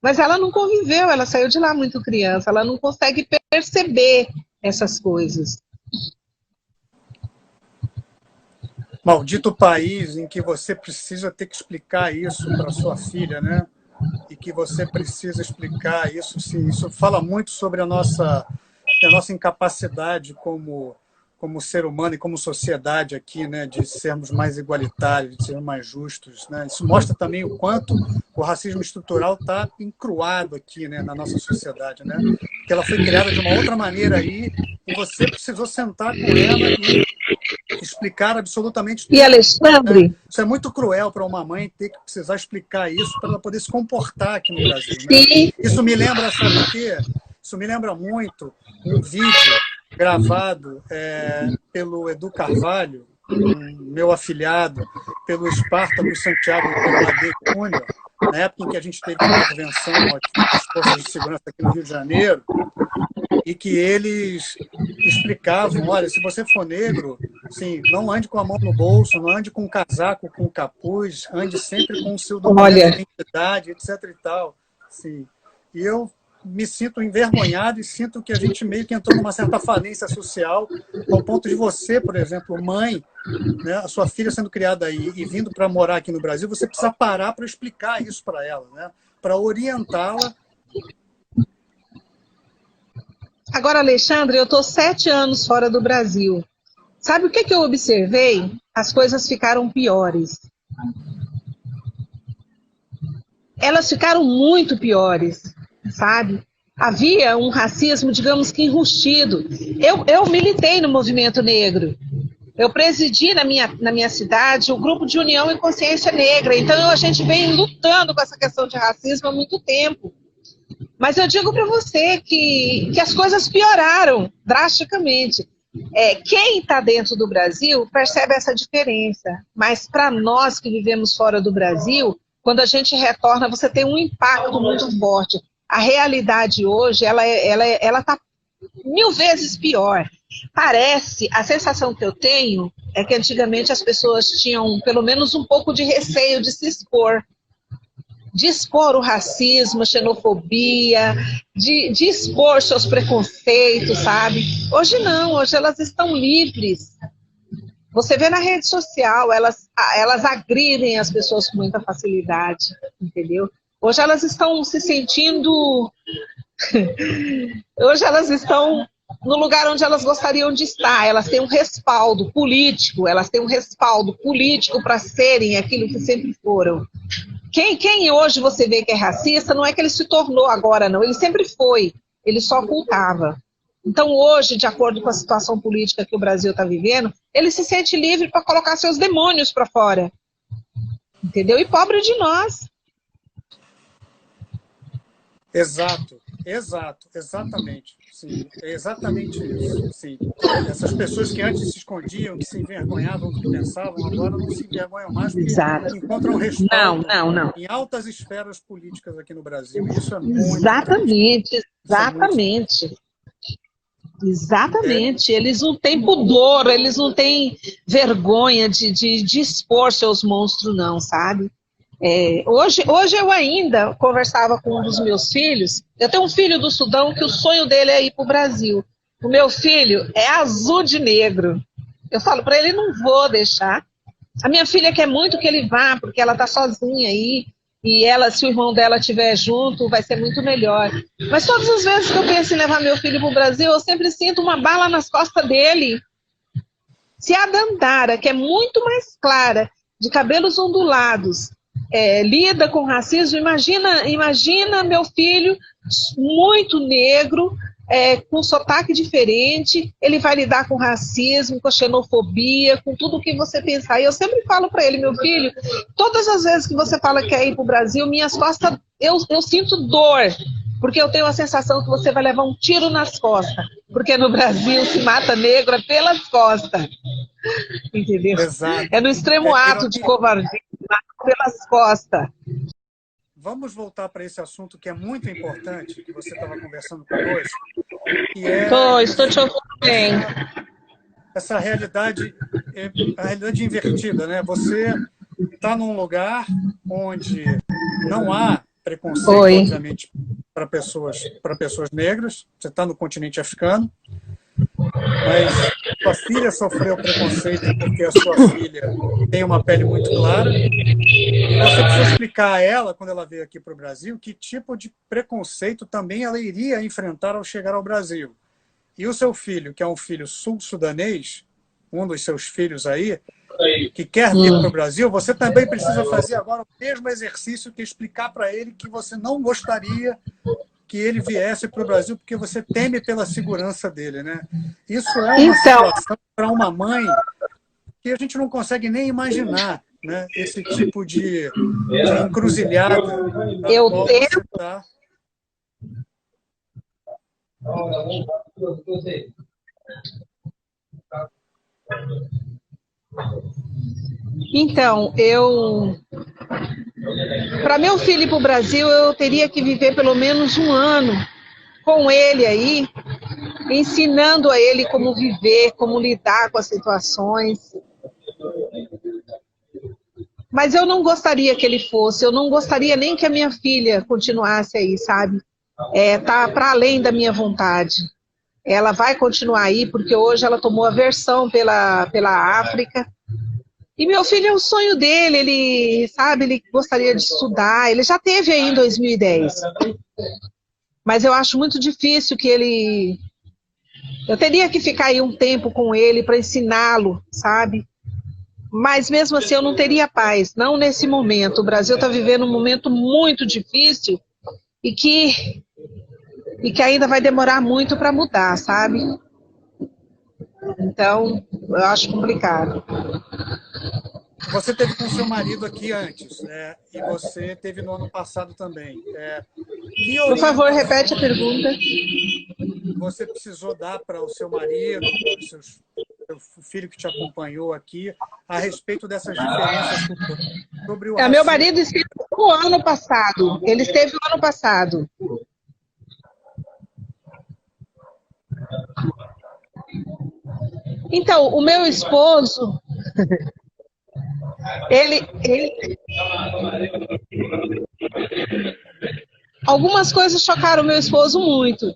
Mas ela não conviveu, ela saiu de lá muito criança, ela não consegue perceber essas coisas. Maldito país em que você precisa ter que explicar isso para sua filha, né? E que você precisa explicar isso, sim. Isso fala muito sobre a nossa incapacidade como ser humano e como sociedade aqui, né, de sermos mais igualitários, de sermos mais justos, né? Isso mostra também o quanto o racismo estrutural está encruado aqui, né, na nossa sociedade, né? Porque ela foi criada de uma outra maneira aí e você precisou sentar com ela e explicar absolutamente tudo. E Alexandre? Né? Isso é muito cruel para uma mãe ter que precisar explicar isso para ela poder se comportar aqui no Brasil. Né? Isso me lembra, sabe o quê? Isso me lembra muito um vídeo gravado pelo Edu Carvalho, meu afilhado, pelo Espartaco Santiago Peladei Cunha, na época em que a gente teve uma intervenção aqui das forças de segurança aqui no Rio de Janeiro, e que eles explicavam, olha, se você for negro, assim, não ande com a mão no bolso, não ande com um casaco, com um capuz, ande sempre com o seu documento de identidade, etc. e tal. Assim, e eu me sinto envergonhado e sinto que a gente meio que entrou numa certa falência social, ao ponto de você, por exemplo, mãe, né, a sua filha sendo criada aí e vindo para morar aqui no Brasil, você precisa parar para explicar isso para ela, né, para orientá-la. Agora, Alexandre, eu estou 7 anos fora do Brasil. Sabe o que eu observei? As coisas ficaram piores. Elas ficaram muito piores, sabe? Havia um racismo, digamos que enrustido. Eu militei no movimento negro. Eu presidi na minha cidade o grupo de União e Consciência Negra. Então a gente vem lutando com essa questão de racismo há muito tempo. Mas eu digo para você que as coisas pioraram drasticamente. Quem está dentro do Brasil percebe essa diferença. Mas para nós que vivemos fora do Brasil, quando a gente retorna, você tem um impacto muito forte. A realidade hoje, ela está 1000 vezes pior. Parece, a sensação que eu tenho é que antigamente as pessoas tinham pelo menos um pouco de receio de se expor. De expor o racismo, a xenofobia, de expor seus preconceitos, sabe? Hoje não, hoje elas estão livres. Você vê na rede social, elas agridem as pessoas com muita facilidade, entendeu? Hoje elas estão se sentindo... Hoje elas estão no lugar onde elas gostariam de estar. Elas têm um respaldo político, para serem aquilo que sempre foram. Quem hoje você vê que é racista, não é que ele se tornou agora, não. Ele sempre foi, ele só ocultava. Então hoje, de acordo com a situação política que o Brasil está vivendo, ele se sente livre para colocar seus demônios para fora. Entendeu? E pobre de nós. Exatamente. Sim, é exatamente isso. Sim. Essas pessoas que antes se escondiam, que se envergonhavam do que pensavam, agora não se envergonham mais, porque encontram respaldo não. em altas esferas políticas aqui no Brasil. Isso é muito Exatamente. Eles não têm pudor, eles não têm vergonha de expor seus monstros, não, sabe? Hoje eu ainda conversava com um dos meus filhos. Eu tenho um filho do Sudão que o sonho dele é ir para o Brasil. O meu filho é azul de negro. Eu falo para ele, não vou deixar. A minha filha quer muito que ele vá, porque ela está sozinha aí. E ela, se o irmão dela estiver junto, vai ser muito melhor. Mas todas as vezes que eu penso em levar meu filho para o Brasil, eu sempre sinto uma bala nas costas dele. Se a Dandara, que é muito mais clara, de cabelos ondulados, lida com racismo, imagina meu filho muito negro, com sotaque diferente, ele vai lidar com racismo, com xenofobia, com tudo o que você pensar. E eu sempre falo para ele, meu filho, todas as vezes que você fala que quer ir para o Brasil, minhas costas, eu sinto dor, porque eu tenho a sensação que você vai levar um tiro nas costas, porque no Brasil se mata negro pelas costas, entendeu? Exato. É no extremo ato de covardia, pelas costas. Vamos voltar para esse assunto que é muito importante, que você estava conversando conosco, que é Estou te ouvindo bem. Essa realidade, a realidade invertida, né? Você está num lugar onde não há preconceito, obviamente, para pessoas negras. Você está no continente africano, mas sua filha sofreu preconceito porque a sua filha tem uma pele muito clara. Você precisa explicar a ela, quando ela veio aqui para o Brasil, que tipo de preconceito também ela iria enfrentar ao chegar ao Brasil. E o seu filho, que é um filho sul-sudanês, um dos seus filhos aí, que quer vir para o Brasil, você também precisa fazer agora o mesmo exercício que explicar para ele que você não gostaria que ele viesse para o Brasil porque você teme pela segurança dele, né? Isso é uma situação para uma mãe que a gente não consegue nem imaginar, né? Esse tipo de encruzilhada. Eu tenho... Então, para meu filho ir para o Brasil, eu teria que viver pelo menos um ano com ele aí, ensinando a ele como viver, como lidar com as situações. Mas eu não gostaria que ele fosse, eu não gostaria nem que a minha filha continuasse aí, sabe? Tá para além da minha vontade. Ela vai continuar aí, porque hoje ela tomou aversão pela África. E meu filho é o sonho dele, ele, sabe, ele gostaria de estudar, ele já teve aí em 2010. Mas eu acho muito difícil que ele... Eu teria que ficar aí um tempo com ele para ensiná-lo, sabe? Mas mesmo assim eu não teria paz, não nesse momento. O Brasil está vivendo um momento muito difícil e que ainda vai demorar muito para mudar, sabe? Então, eu acho complicado. Você teve com seu marido aqui antes, e você teve no ano passado também. Por favor, repete a pergunta. Você precisou dar para o seu marido, seu filho que te acompanhou aqui, a respeito dessas diferenças sobre o racismo? Meu marido esteve no ano passado. Ele esteve no ano passado. Então, o meu esposo, algumas coisas chocaram o meu esposo muito.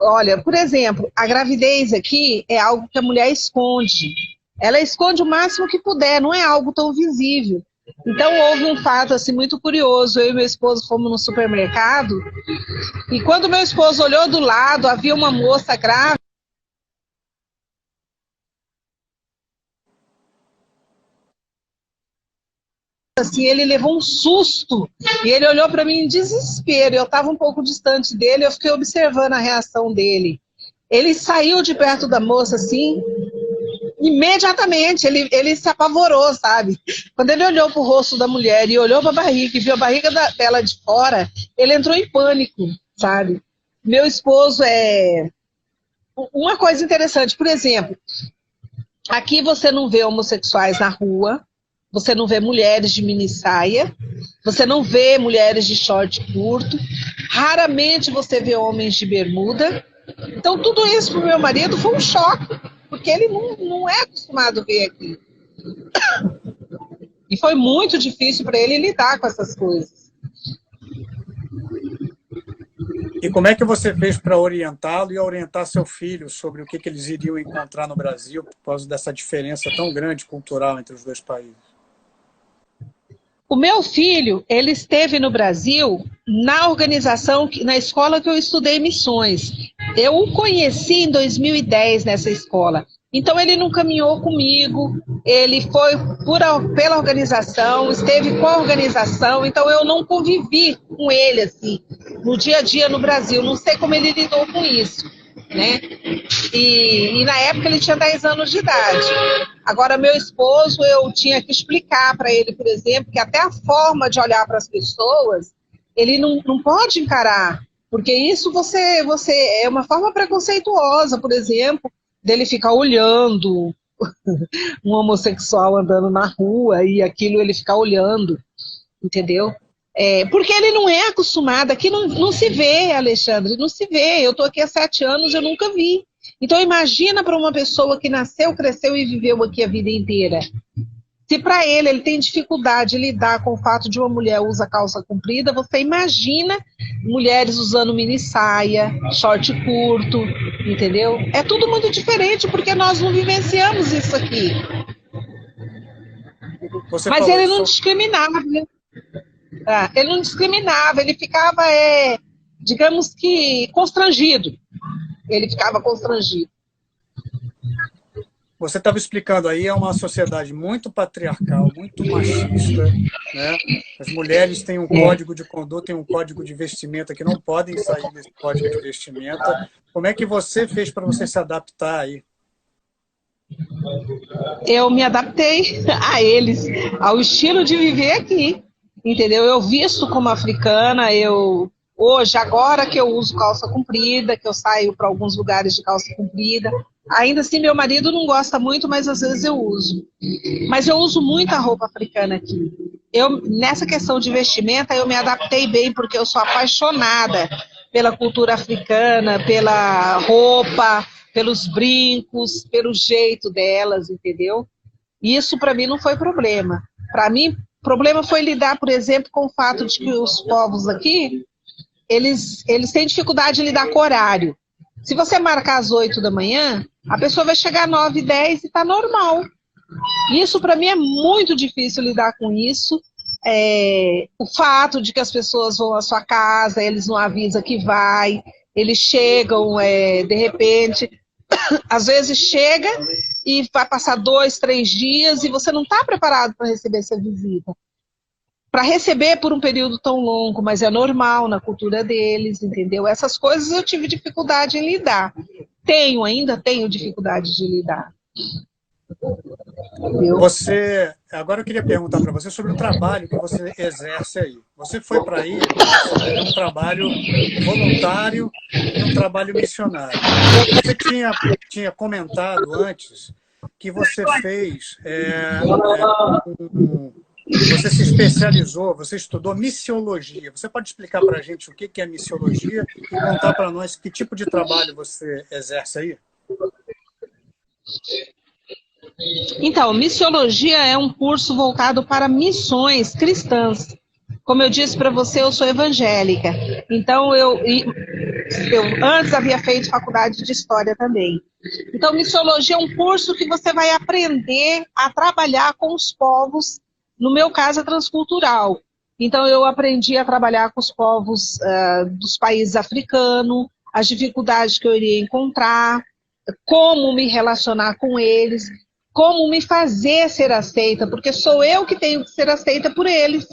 Olha, por exemplo, a gravidez aqui é algo que a mulher esconde. Ela esconde o máximo que puder, não é algo tão visível. Então, houve um fato assim, muito curioso. Eu e meu esposo fomos no supermercado e quando meu esposo olhou do lado, havia uma moça grávida. Assim, ele levou um susto e ele olhou para mim em desespero. Eu estava um pouco distante dele, eu fiquei observando a reação dele. Ele saiu de perto da moça assim, imediatamente, ele se apavorou, sabe? Quando ele olhou para o rosto da mulher e olhou para a barriga e viu a barriga dela de fora, ele entrou em pânico, sabe? Meu esposo uma coisa interessante, por exemplo, aqui você não vê homossexuais na rua, você não vê mulheres de mini saia, você não vê mulheres de short curto, raramente você vê homens de bermuda. Então tudo isso para o meu marido foi um choque, porque ele não é acostumado a ver aqui. E foi muito difícil para ele lidar com essas coisas. E como é que você fez para orientá-lo e orientar seu filho sobre o que eles iriam encontrar no Brasil por causa dessa diferença tão grande cultural entre os dois países? O meu filho, ele esteve no Brasil na organização, na escola que eu estudei missões. Eu o conheci em 2010 nessa escola. Então ele não caminhou comigo, ele foi pela organização, esteve com a organização, então eu não convivi com ele assim. no dia a dia no Brasil. Não sei como ele lidou com isso, né? E na época ele tinha 10 anos de idade. Agora, meu esposo, eu tinha que explicar para ele, por exemplo, que até a forma de olhar para as pessoas, ele não pode encarar, porque isso você é uma forma preconceituosa, por exemplo, dele ficar olhando um homossexual andando na rua e aquilo ele ficar olhando, entendeu? Porque ele não é acostumado, aqui não se vê, Alexandre, não se vê. Eu estou aqui há 7 anos, eu nunca vi. Então imagina para uma pessoa que nasceu, cresceu e viveu aqui a vida inteira. Se para ele tem dificuldade de lidar com o fato de uma mulher usar calça comprida, você imagina mulheres usando mini saia, short curto, entendeu? É tudo muito diferente, porque nós não vivenciamos isso aqui. Mas ele não discriminava, né? Ele não discriminava, ele ficava, digamos que, constrangido. Ele ficava constrangido. Você estava explicando aí, é uma sociedade muito patriarcal, muito machista, né? As mulheres têm um código de conduta, têm um código de vestimenta que não podem sair desse código de vestimenta. Como é que você fez para você se adaptar aí? Eu me adaptei a eles, ao estilo de viver aqui, entendeu? Eu visto como africana, hoje, agora que eu uso calça comprida, que eu saio para alguns lugares de calça comprida, ainda assim meu marido não gosta muito, mas às vezes eu uso. Mas eu uso muita roupa africana aqui. Nessa questão de vestimenta, eu me adaptei bem, porque eu sou apaixonada pela cultura africana, pela roupa, pelos brincos, pelo jeito delas, entendeu? E isso para mim não foi problema. Para mim, problema foi lidar, por exemplo, com o fato de que os povos aqui, eles têm dificuldade de lidar com o horário. Se você marcar às 8 da manhã, a pessoa vai chegar às 9, 10 e está normal. Isso para mim é muito difícil lidar com isso. O fato de que as pessoas vão à sua casa, eles não avisam que vai, eles chegam de repente, às vezes chega e vai passar 2, 3 dias e você não está preparado para receber essa visita. Para receber por um período tão longo, mas é normal na cultura deles, entendeu? Essas coisas eu tive dificuldade em lidar. Ainda tenho dificuldade de lidar. Agora eu queria perguntar para você sobre o trabalho que você exerce aí. Você foi para aí, é um trabalho voluntário e um trabalho missionário. Você tinha comentado antes que você fez você se especializou, você estudou missiologia. Você pode explicar para a gente o que é missiologia e contar para nós que tipo de trabalho você exerce aí? Então, missiologia é um curso voltado para missões cristãs. Como eu disse para você, eu sou evangélica. Então, eu antes havia feito faculdade de História também. Então, missiologia é um curso que você vai aprender a trabalhar com os povos. No meu caso, é transcultural. Então, eu aprendi a trabalhar com os povos dos países africanos, as dificuldades que eu iria encontrar, como me relacionar com eles, como me fazer ser aceita, porque sou eu que tenho que ser aceita por eles.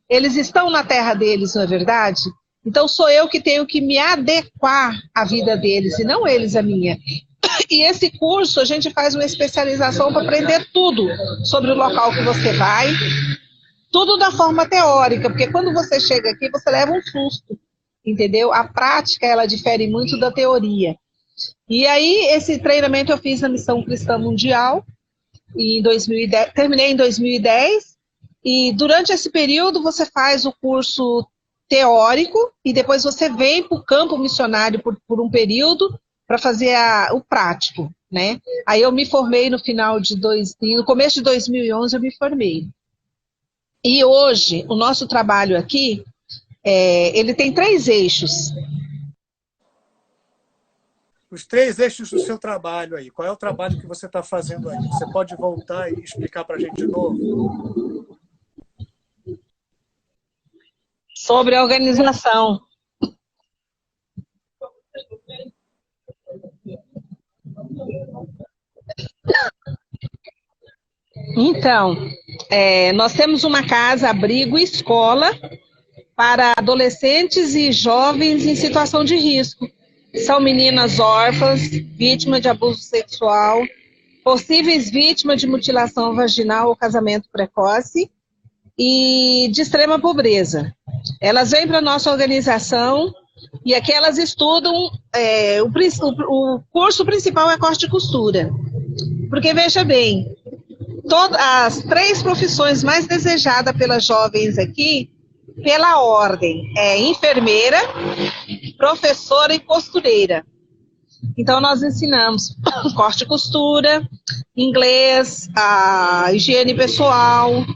Eles estão na terra deles, não é verdade? Então, sou eu que tenho que me adequar à vida deles, e não eles a minha. E esse curso, a gente faz uma especialização para aprender tudo sobre o local que você vai, tudo da forma teórica, porque quando você chega aqui, você leva um susto, entendeu? A prática, ela difere muito da teoria. E aí, esse treinamento eu fiz na Missão Cristã Mundial, em 2010, terminei em 2010, e durante esse período você faz o curso teórico, e depois você vem para o campo missionário por um período, para fazer o prático, né? Aí eu me formei no começo de 2011 eu me formei. E hoje, o nosso trabalho aqui, ele tem 3 eixos. Os 3 eixos do seu trabalho aí. Qual é o trabalho que você está fazendo aí? Você pode voltar e explicar para a gente de novo? Sobre a organização. Então, nós temos uma casa, abrigo e escola para adolescentes e jovens em situação de risco. São meninas órfãs, vítimas de abuso sexual, possíveis vítimas de mutilação vaginal ou casamento precoce e de extrema pobreza. Elas vêm para a nossa organização e aqui elas estudam, o curso principal é corte e costura. Porque, veja bem, todas as 3 profissões mais desejadas pelas jovens aqui, pela ordem, é enfermeira, professora e costureira. Então, nós ensinamos corte e costura, inglês, a higiene pessoal.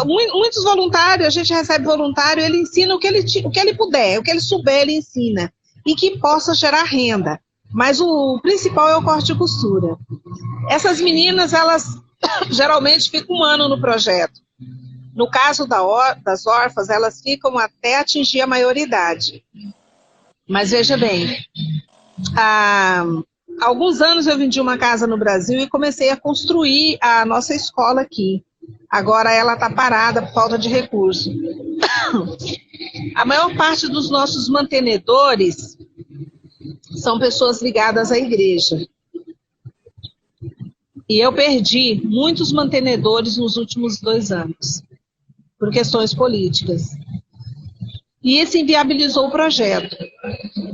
Muitos voluntários, a gente recebe voluntário, ele ensina o que ele puder, o que ele souber, ele ensina. E que possa gerar renda. Mas o principal é o corte e costura. Essas meninas, elas geralmente ficam 1 ano no projeto. No caso das órfãs, elas ficam até atingir a maioridade. Mas veja bem, há alguns anos eu vendi uma casa no Brasil e comecei a construir a nossa escola aqui. Agora ela está parada por falta de recurso. A maior parte dos nossos mantenedores são pessoas ligadas à igreja. E eu perdi muitos mantenedores nos últimos 2 anos, por questões políticas. E isso inviabilizou o projeto.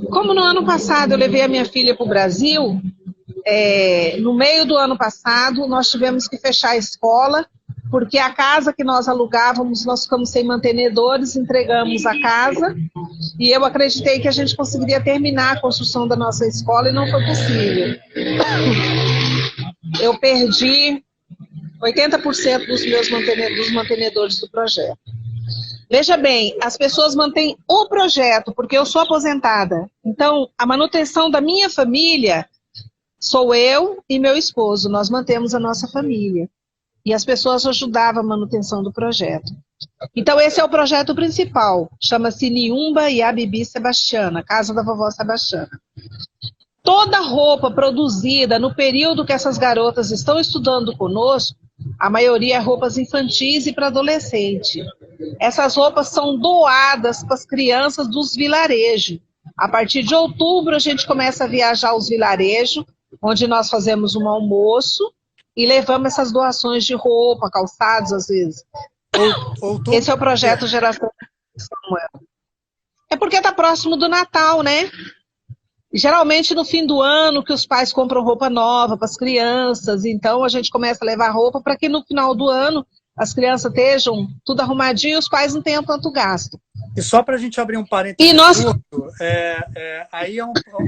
Como no ano passado eu levei a minha filha para o Brasil, no meio do ano passado nós tivemos que fechar a escola, porque a casa que nós alugávamos, nós ficamos sem mantenedores, entregamos a casa, e eu acreditei que a gente conseguiria terminar a construção da nossa escola, e não foi possível. Eu perdi 80% dos meus mantenedores do projeto. Veja bem, as pessoas mantêm o projeto, porque eu sou aposentada. Então, a manutenção da minha família sou eu e meu esposo, nós mantemos a nossa família. E as pessoas ajudavam a manutenção do projeto. Então, esse é o projeto principal. Chama-se Niumba e a Bibi Sebastiana, Casa da Vovó Sebastiana. Toda roupa produzida no período que essas garotas estão estudando conosco, a maioria é roupas infantis e para adolescente. Essas roupas são doadas para as crianças dos vilarejos. A partir de outubro, a gente começa a viajar aos vilarejos, onde nós fazemos um almoço, e levamos essas doações de roupa, calçados, às vezes. Esse é o projeto Geração Samuel. É porque está próximo do Natal, né? Geralmente no fim do ano que os pais compram roupa nova para as crianças, então a gente começa a levar roupa para que no final do ano as crianças estejam tudo arrumadinho e os pais não tenham tanto gasto. E só para a gente abrir um parênteses, aí é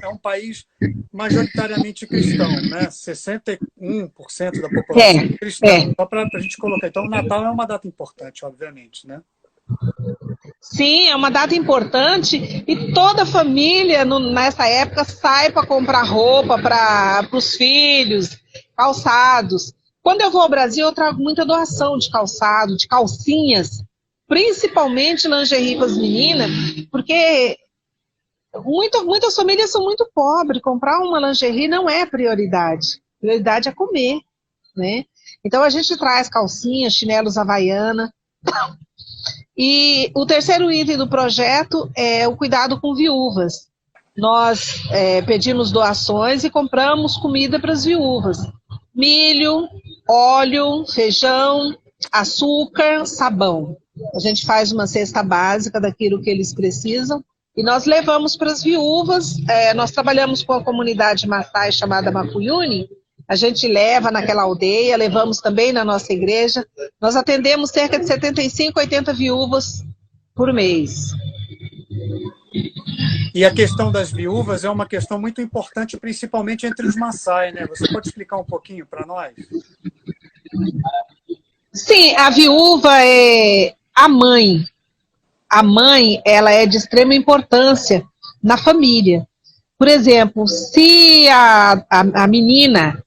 um país majoritariamente cristão, né? 61% da população cristã. Só para a gente colocar. Então, o Natal é uma data importante, obviamente, né? Sim, é uma data importante e toda a família nessa época sai para comprar roupa para os filhos, calçados. Quando eu vou ao Brasil, eu trago muita doação de calçado, de calcinhas, principalmente lingerie para as meninas, porque muitas famílias são muito pobres, comprar uma lingerie não é prioridade, prioridade é comer, né? Então a gente traz calcinhas, chinelos havaiana. E o terceiro item do projeto é o cuidado com viúvas. Nós pedimos doações e compramos comida para as viúvas. Milho, óleo, feijão, açúcar, sabão. A gente faz uma cesta básica daquilo que eles precisam e nós levamos para as viúvas. Nós trabalhamos com a comunidade Maasai chamada Mapuyuni. A gente leva naquela aldeia, levamos também na nossa igreja. Nós atendemos cerca de 75, 80 viúvas por mês. E a questão das viúvas é uma questão muito importante, principalmente entre os Maasai, né? Você pode explicar um pouquinho para nós? Sim, a viúva é a mãe. A mãe, ela é de extrema importância na família. Por exemplo, se a menina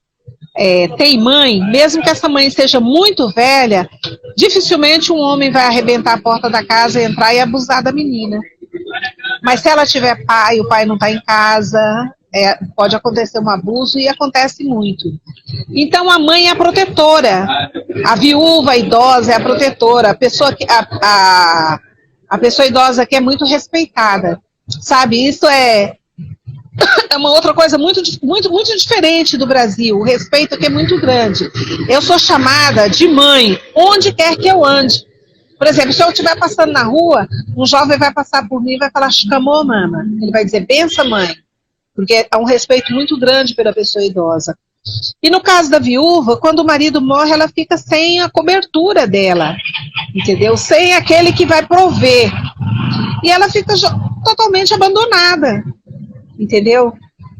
tem mãe, mesmo que essa mãe seja muito velha, dificilmente um homem vai arrebentar a porta da casa, entrar e abusar da menina. Mas se ela tiver pai, o pai não está em casa, pode acontecer um abuso e acontece muito. Então a mãe é a protetora, a viúva, a idosa é a protetora, a pessoa que A pessoa idosa aqui é muito respeitada, sabe? Isso é uma outra coisa muito diferente do Brasil. O respeito aqui é muito grande. Eu sou chamada de mãe, onde quer que eu ande. Por exemplo, se eu estiver passando na rua, um jovem vai passar por mim e vai falar, chamou, mama. Ele vai dizer, benção, mãe. Porque é um respeito muito grande pela pessoa idosa. E no caso da viúva, quando o marido morre, ela fica sem a cobertura dela, entendeu? Sem aquele que vai prover. E ela fica totalmente abandonada, entendeu?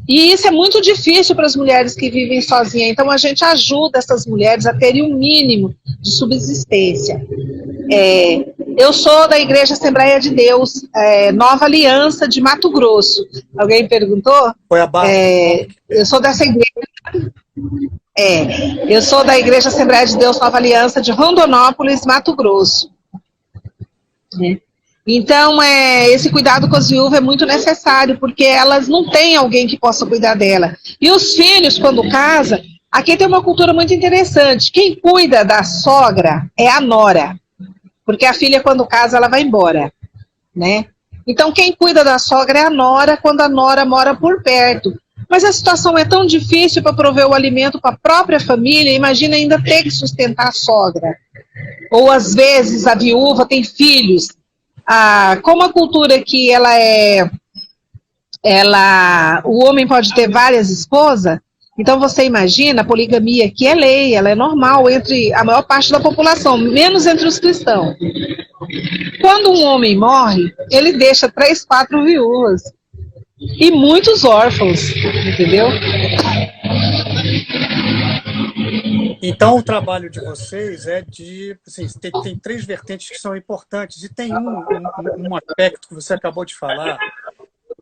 E isso é muito difícil para as mulheres que vivem sozinhas. Então a gente ajuda essas mulheres a terem um mínimo de subsistência. Eu sou da Igreja Assembleia de Deus, Nova Aliança de Mato Grosso. Alguém perguntou? Foi a barra. Eu sou dessa igreja. Eu sou da Igreja Assembleia de Deus Nova Aliança de Rondonópolis, Mato Grosso. Então, esse cuidado com as viúvas é muito necessário, porque elas não têm alguém que possa cuidar dela. E os filhos, quando casam, aqui tem uma cultura muito interessante. Quem cuida da sogra é a nora, porque a filha, quando casa, ela vai embora, né? Então, quem cuida da sogra é a nora, quando a nora mora por perto. Mas a situação é tão difícil para prover o alimento para a própria família, imagina ainda ter que sustentar a sogra. Ou, às vezes, a viúva tem filhos. Como a cultura aqui, o homem pode ter várias esposas, então você imagina, a poligamia aqui é lei, ela é normal entre a maior parte da população, menos entre os cristãos. Quando um homem morre, ele deixa 3, 4 viúvas e muitos órfãos, entendeu? Então, o trabalho de vocês é de... Assim, tem 3 vertentes que são importantes. E tem um aspecto que você acabou de falar,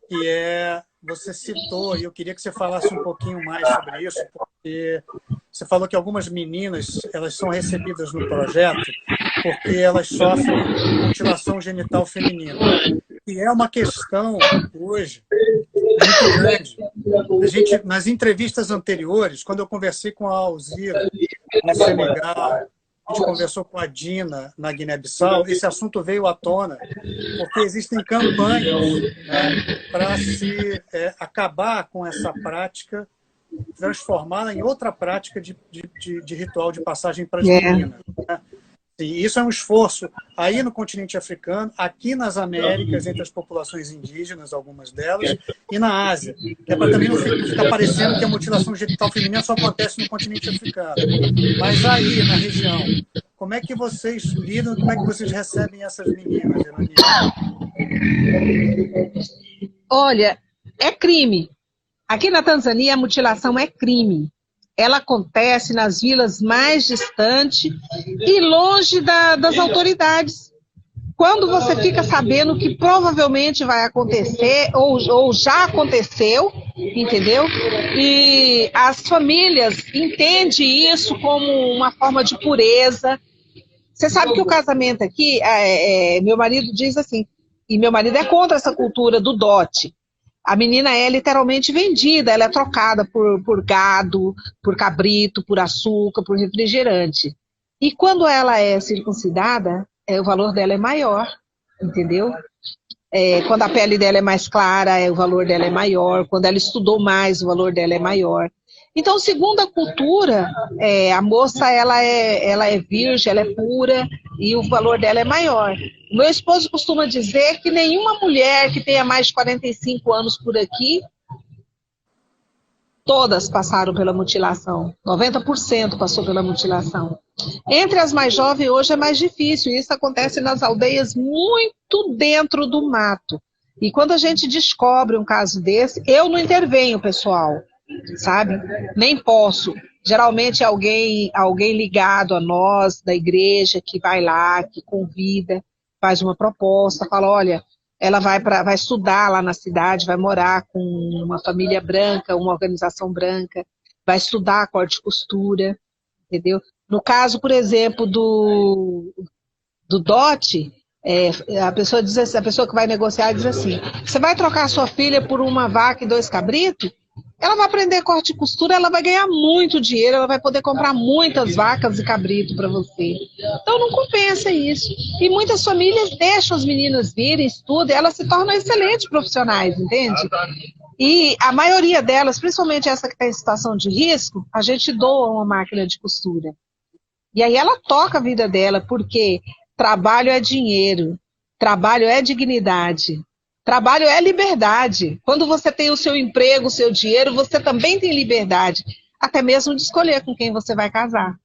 que você citou, e eu queria que você falasse um pouquinho mais sobre isso, porque você falou que algumas meninas elas são recebidas no projeto porque elas sofrem mutilação genital feminina. E é uma questão, hoje, muito grande. Nas entrevistas anteriores, quando eu conversei com a Alzira no Senegal, a gente conversou com a Dina na Guiné-Bissau, esse assunto veio à tona, porque existem campanhas, né, para se acabar com essa prática, transformá-la em outra prática de ritual de passagem para as meninas. Né? E isso é um esforço aí no continente africano, aqui nas Américas, entre as populações indígenas, algumas delas, e na Ásia. É para também não ficar parecendo que a mutilação genital feminina só acontece no continente africano. Mas aí, na região, como é que vocês lidam, como é que vocês recebem essas meninas, Irani? Olha, é crime. Aqui na Tanzânia, a mutilação é crime. Ela acontece nas vilas mais distantes e longe das autoridades. Quando você fica sabendo que provavelmente vai acontecer, ou já aconteceu, entendeu? E as famílias entendem isso como uma forma de pureza. Você sabe que o casamento aqui, meu marido diz assim, e meu marido é contra essa cultura do dote. A menina é literalmente vendida, ela é trocada por gado, por cabrito, por açúcar, por refrigerante. E quando ela é circuncidada, o valor dela é maior, entendeu? Quando a pele dela é mais clara, o valor dela é maior. Quando ela estudou mais, o valor dela é maior. Então, segundo a cultura, a moça ela é virgem, ela é pura e o valor dela é maior. Meu esposo costuma dizer que nenhuma mulher que tenha mais de 45 anos por aqui, todas passaram pela mutilação. 90% passou pela mutilação. Entre as mais jovens, hoje é mais difícil. Isso acontece nas aldeias muito dentro do mato. E quando a gente descobre um caso desse, eu não intervenho, pessoal. Sabe? Nem posso. Geralmente é alguém ligado a nós, da igreja, que vai lá, que convida, faz uma proposta, fala, olha, ela vai estudar lá na cidade, vai morar com uma família branca, uma organização branca, vai estudar corte e costura, entendeu? No caso, por exemplo, do dote, a pessoa que vai negociar diz assim, você vai trocar sua filha por uma vaca e 2 cabritos? ela vai aprender corte e costura, ela vai ganhar muito dinheiro, ela vai poder comprar muitas vacas e cabrito para você. Então não compensa isso. E muitas famílias deixam as meninas virem, estudam, e elas se tornam excelentes profissionais, entende? E a maioria delas, principalmente essa que está em situação de risco, a gente doa uma máquina de costura. E aí ela toca a vida dela, porque trabalho é dinheiro, trabalho é dignidade. Trabalho é liberdade. Quando você tem o seu emprego, o seu dinheiro, você também tem liberdade. Até mesmo de escolher com quem você vai casar.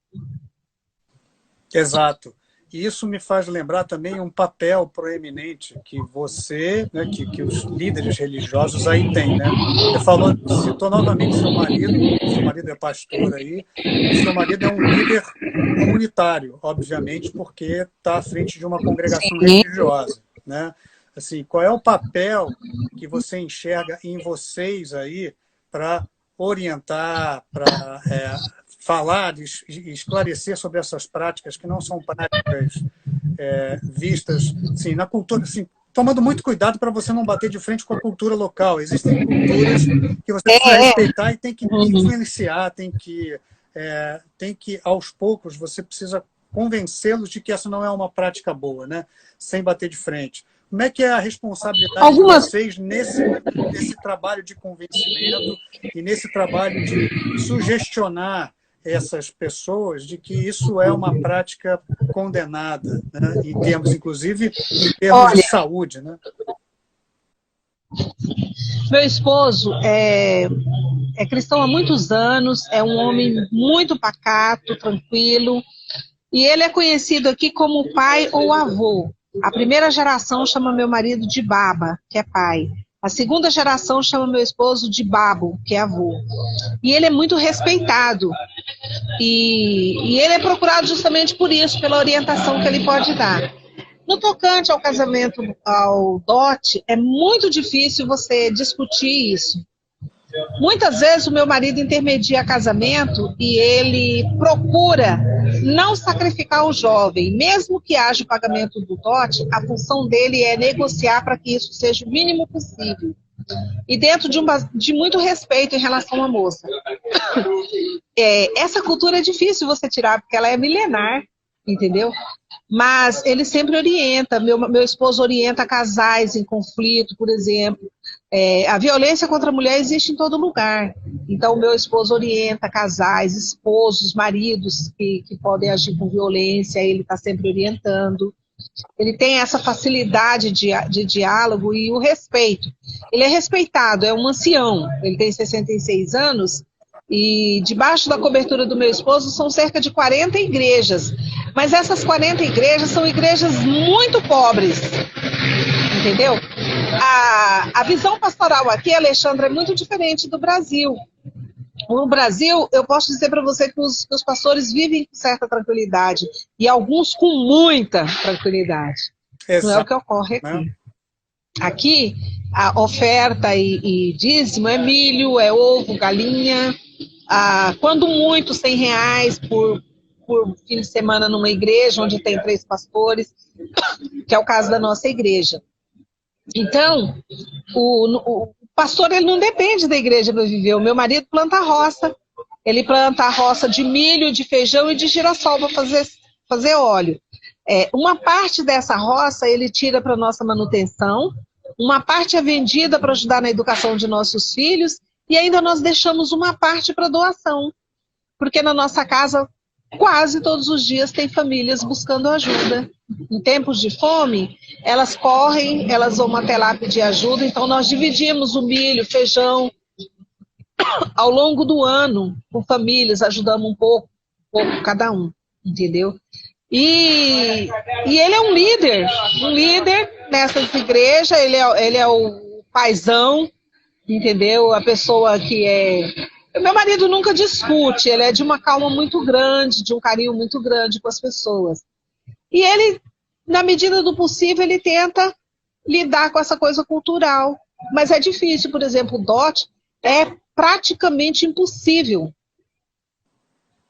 Exato. E isso me faz lembrar também um papel proeminente que você, né, que os líderes religiosos aí têm. Né? Você falou, citou novamente seu marido é pastor aí, e seu marido é um líder comunitário, obviamente, porque está à frente de uma congregação religiosa. Né? Assim, qual é o papel que você enxerga em vocês aí para orientar, para falar e esclarecer sobre essas práticas que não são práticas vistas assim, na cultura, assim, tomando muito cuidado para você não bater de frente com a cultura local. Existem culturas que você precisa respeitar e tem que influenciar, tem que, aos poucos, você precisa convencê-los de que essa não é uma prática boa, né? Sem bater de frente. Como é que é a responsabilidade de vocês nesse trabalho de convencimento e nesse trabalho de sugestionar essas pessoas de que isso é uma prática condenada, né? Inclusive em termos de saúde, né? Meu esposo é cristão há muitos anos, é um homem muito pacato, tranquilo, e ele é conhecido aqui como pai ou avô. A primeira geração chama meu marido de baba, que é pai. A segunda geração chama meu esposo de babo, que é avô. E ele é muito respeitado. E ele é procurado justamente por isso, pela orientação que ele pode dar. No tocante ao casamento, ao dote, é muito difícil você discutir isso. Muitas vezes o meu marido intermedia casamento e ele procura não sacrificar o jovem. Mesmo que haja o pagamento do dote, a função dele é negociar para que isso seja o mínimo possível. E dentro de muito respeito em relação à moça. Essa cultura é difícil você tirar, porque ela é milenar, entendeu? Mas ele sempre orienta, meu esposo orienta casais em conflito, por exemplo. A violência contra a mulher existe em todo lugar. Então, o meu esposo orienta casais, esposos, maridos que podem agir com violência, ele está sempre orientando. Ele tem essa facilidade de diálogo e o respeito. Ele é respeitado, é um ancião, ele tem 66 anos e debaixo da cobertura do meu esposo são cerca de 40 igrejas. Mas essas 40 igrejas são igrejas muito pobres, entendeu? A visão pastoral aqui, Alexandra, é muito diferente do Brasil. No Brasil, eu posso dizer para você que os pastores vivem com certa tranquilidade e alguns com muita tranquilidade. Exato. Não é o que ocorre aqui. Aqui, a oferta e dízimo é milho, é ovo, galinha, quando muito, R$100 por fim de semana numa igreja onde tem 3 pastores, que é o caso da nossa igreja. Então, o pastor ele não depende da igreja para viver. O meu marido planta roça. Ele planta a roça de milho, de feijão e de girassol para fazer óleo. Uma parte dessa roça ele tira para nossa manutenção, uma parte é vendida para ajudar na educação de nossos filhos e ainda nós deixamos uma parte para doação. Porque na nossa casa, quase todos os dias tem famílias buscando ajuda. Em tempos de fome, elas correm, elas vão até lá pedir ajuda, então nós dividimos o milho, o feijão, ao longo do ano, com famílias, ajudamos um pouco cada um, entendeu? E ele é um líder nessas igrejas, ele é o paizão, entendeu? A pessoa que Meu marido nunca discute, ele é de uma calma muito grande, de um carinho muito grande com as pessoas. E ele, na medida do possível, ele tenta lidar com essa coisa cultural. Mas é difícil, por exemplo, o dote é praticamente impossível.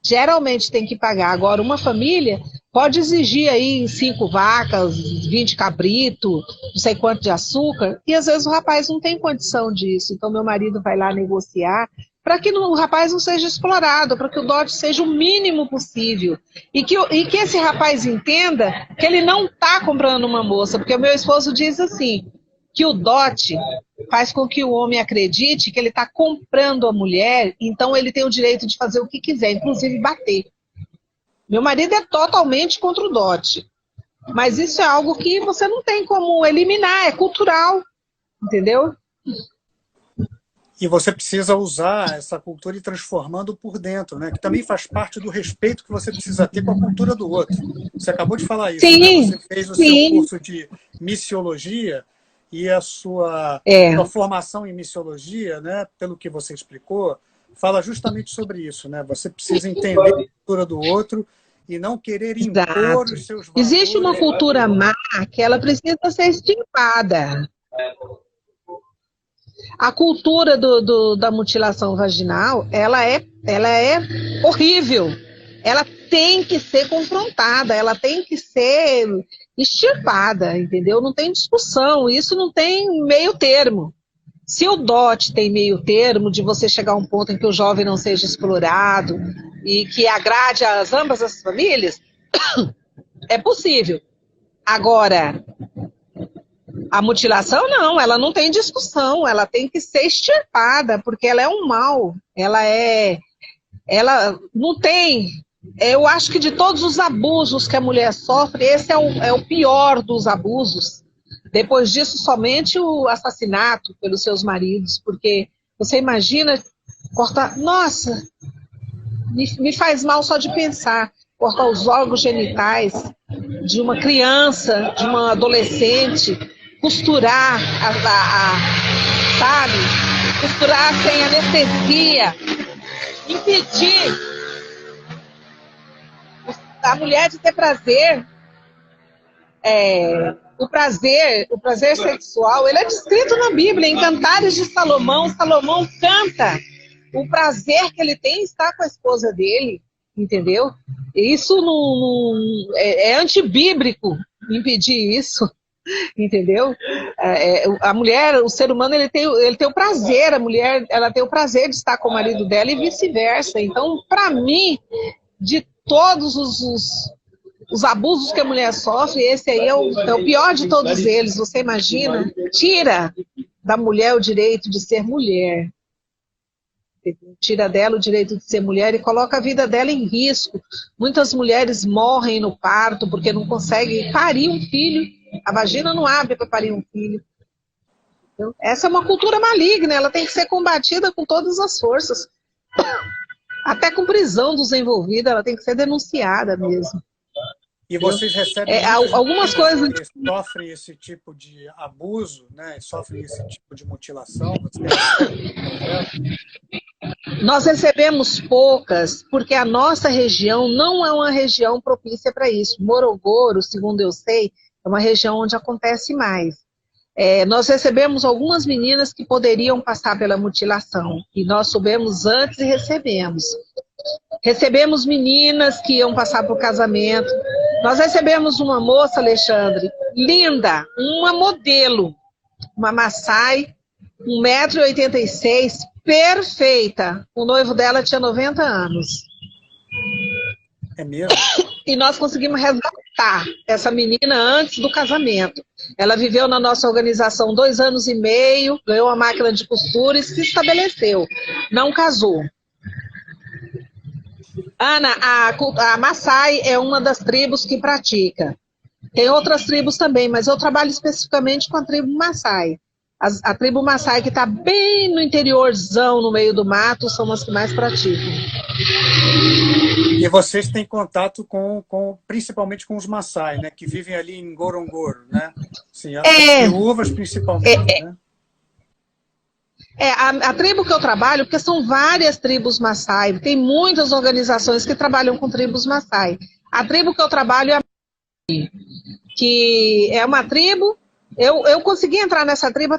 Geralmente tem que pagar. Agora, uma família pode exigir aí 5 vacas, 20 cabrito, não sei quanto de açúcar, e às vezes o rapaz não tem condição disso. Então meu marido vai lá negociar para que o rapaz não seja explorado, para que o dote seja o mínimo possível. E que esse rapaz entenda que ele não está comprando uma moça, porque o meu esposo diz assim, que o dote faz com que o homem acredite que ele está comprando a mulher, então ele tem o direito de fazer o que quiser, inclusive bater. Meu marido é totalmente contra o dote, mas isso é algo que você não tem como eliminar, é cultural, entendeu? E você precisa usar essa cultura e transformando por dentro, né? Que também faz parte do respeito que você precisa ter com a cultura do outro. Você acabou de falar isso, Sim, né? Você fez o seu curso de missiologia e a sua formação em missiologia, né? Pelo que você explicou, fala justamente sobre isso, né? Você precisa entender a cultura do outro e não querer impor os seus valores. Existe uma cultura má que ela precisa ser extirpada. A cultura da mutilação vaginal, ela é horrível. Ela tem que ser confrontada, ela tem que ser extirpada, entendeu? Não tem discussão, isso não tem meio termo. Se o dote tem meio termo, de você chegar a um ponto em que o jovem não seja explorado e que agrade ambas as famílias, é possível. Agora, a mutilação não, ela não tem discussão, ela tem que ser extirpada, porque ela é um mal, ela não tem, eu acho que de todos os abusos que a mulher sofre, esse é o pior dos abusos. Depois disso, somente o assassinato pelos seus maridos, porque você imagina cortar, nossa, me faz mal só de pensar, cortar os órgãos genitais de uma criança, de uma adolescente, costurar, sabe? Costurar sem anestesia, impedir a mulher de ter prazer. O prazer sexual, ele é descrito na Bíblia, em Cantares de Salomão. Salomão canta o prazer que ele tem em estar com a esposa dele, entendeu? Isso é antibíblico impedir isso. Entendeu? A mulher, o ser humano, ele tem o prazer, a mulher, ela tem o prazer de estar com o marido dela e vice-versa. Então, para mim, de todos os abusos que a mulher sofre, esse aí é o pior de todos eles. Você imagina? Tira da mulher o direito de ser mulher. Tira dela o direito de ser mulher e coloca a vida dela em risco. Muitas mulheres morrem no parto porque não conseguem parir um filho. A vagina não abre para parir um filho. Então, essa é uma cultura maligna, ela tem que ser combatida com todas as forças. Até com prisão dos envolvidos, ela tem que ser denunciada mesmo. E vocês recebem algumas coisas que sofrem esse tipo de abuso, né? Sofrem esse tipo de mutilação? Nós recebemos poucas, porque a nossa região não é uma região propícia para isso. Morogoro, segundo eu sei, é uma região onde acontece mais. Nós recebemos algumas meninas que poderiam passar pela mutilação, e nós soubemos antes e recebemos. Recebemos meninas que iam passar por casamento. Nós recebemos uma moça, Alexandre, linda, uma modelo, uma Maasai, 1,86 m, perfeita. O noivo dela tinha 90 anos. É mesmo? E nós conseguimos resgatar essa menina antes do casamento. Ela viveu na nossa organização 2 anos e meio, ganhou uma máquina de costura e se estabeleceu. Não casou. Ana, a Maasai é uma das tribos que pratica. Tem outras tribos também, mas eu trabalho especificamente com a tribo Maasai. A tribo Maasai, que está bem no interiorzão, no meio do mato, são as que mais praticam. E vocês têm contato principalmente com os Maasai, né? Que vivem ali em Ngorongoro, né? Sim, as viúvas principalmente, né? A tribo que eu trabalho, porque são várias tribos Maasai, tem muitas organizações que trabalham com tribos Maasai. A tribo que eu trabalho é a que é uma tribo, eu consegui entrar nessa tribo,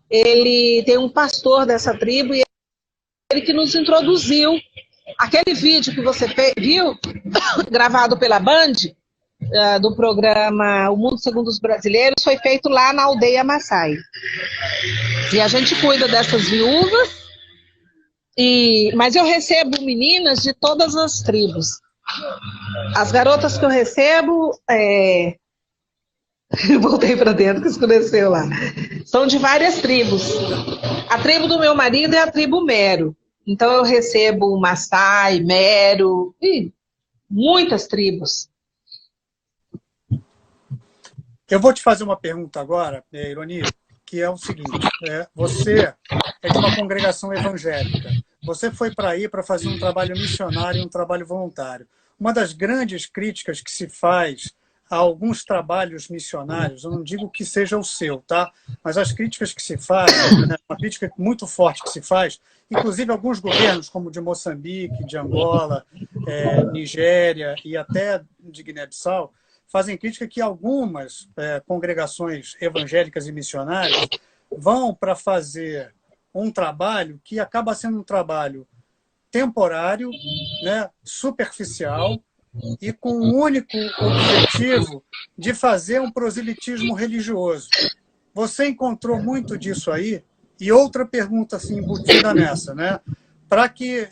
ele tem um pastor dessa tribo, e ele que nos introduziu Aquele vídeo que você viu, gravado pela Band, do programa O Mundo Segundo os Brasileiros, foi feito lá na aldeia Maasai. E a gente cuida dessas viúvas, mas eu recebo meninas de todas as tribos. As garotas que eu recebo, voltei para dentro que escureceu lá, são de várias tribos. A tribo do meu marido é a tribo Mero. Então eu recebo Maasai, Mero, muitas tribos. Eu vou te fazer uma pergunta agora, Ironi, que é o seguinte: você é de uma congregação evangélica. Você foi para aí para fazer um trabalho missionário, um trabalho voluntário. Uma das grandes críticas que se faz a alguns trabalhos missionários, eu não digo que seja o seu, tá? Mas as críticas que se fazem, né, uma crítica muito forte que se faz, inclusive alguns governos, como o de Moçambique, de Angola, Nigéria e até de Guiné-Bissau, fazem crítica que algumas congregações evangélicas e missionárias vão para fazer um trabalho que acaba sendo um trabalho temporário, né, superficial, e com o único objetivo de fazer um proselitismo religioso. Você encontrou muito disso aí? E outra pergunta assim, embutida nessa, né? Para que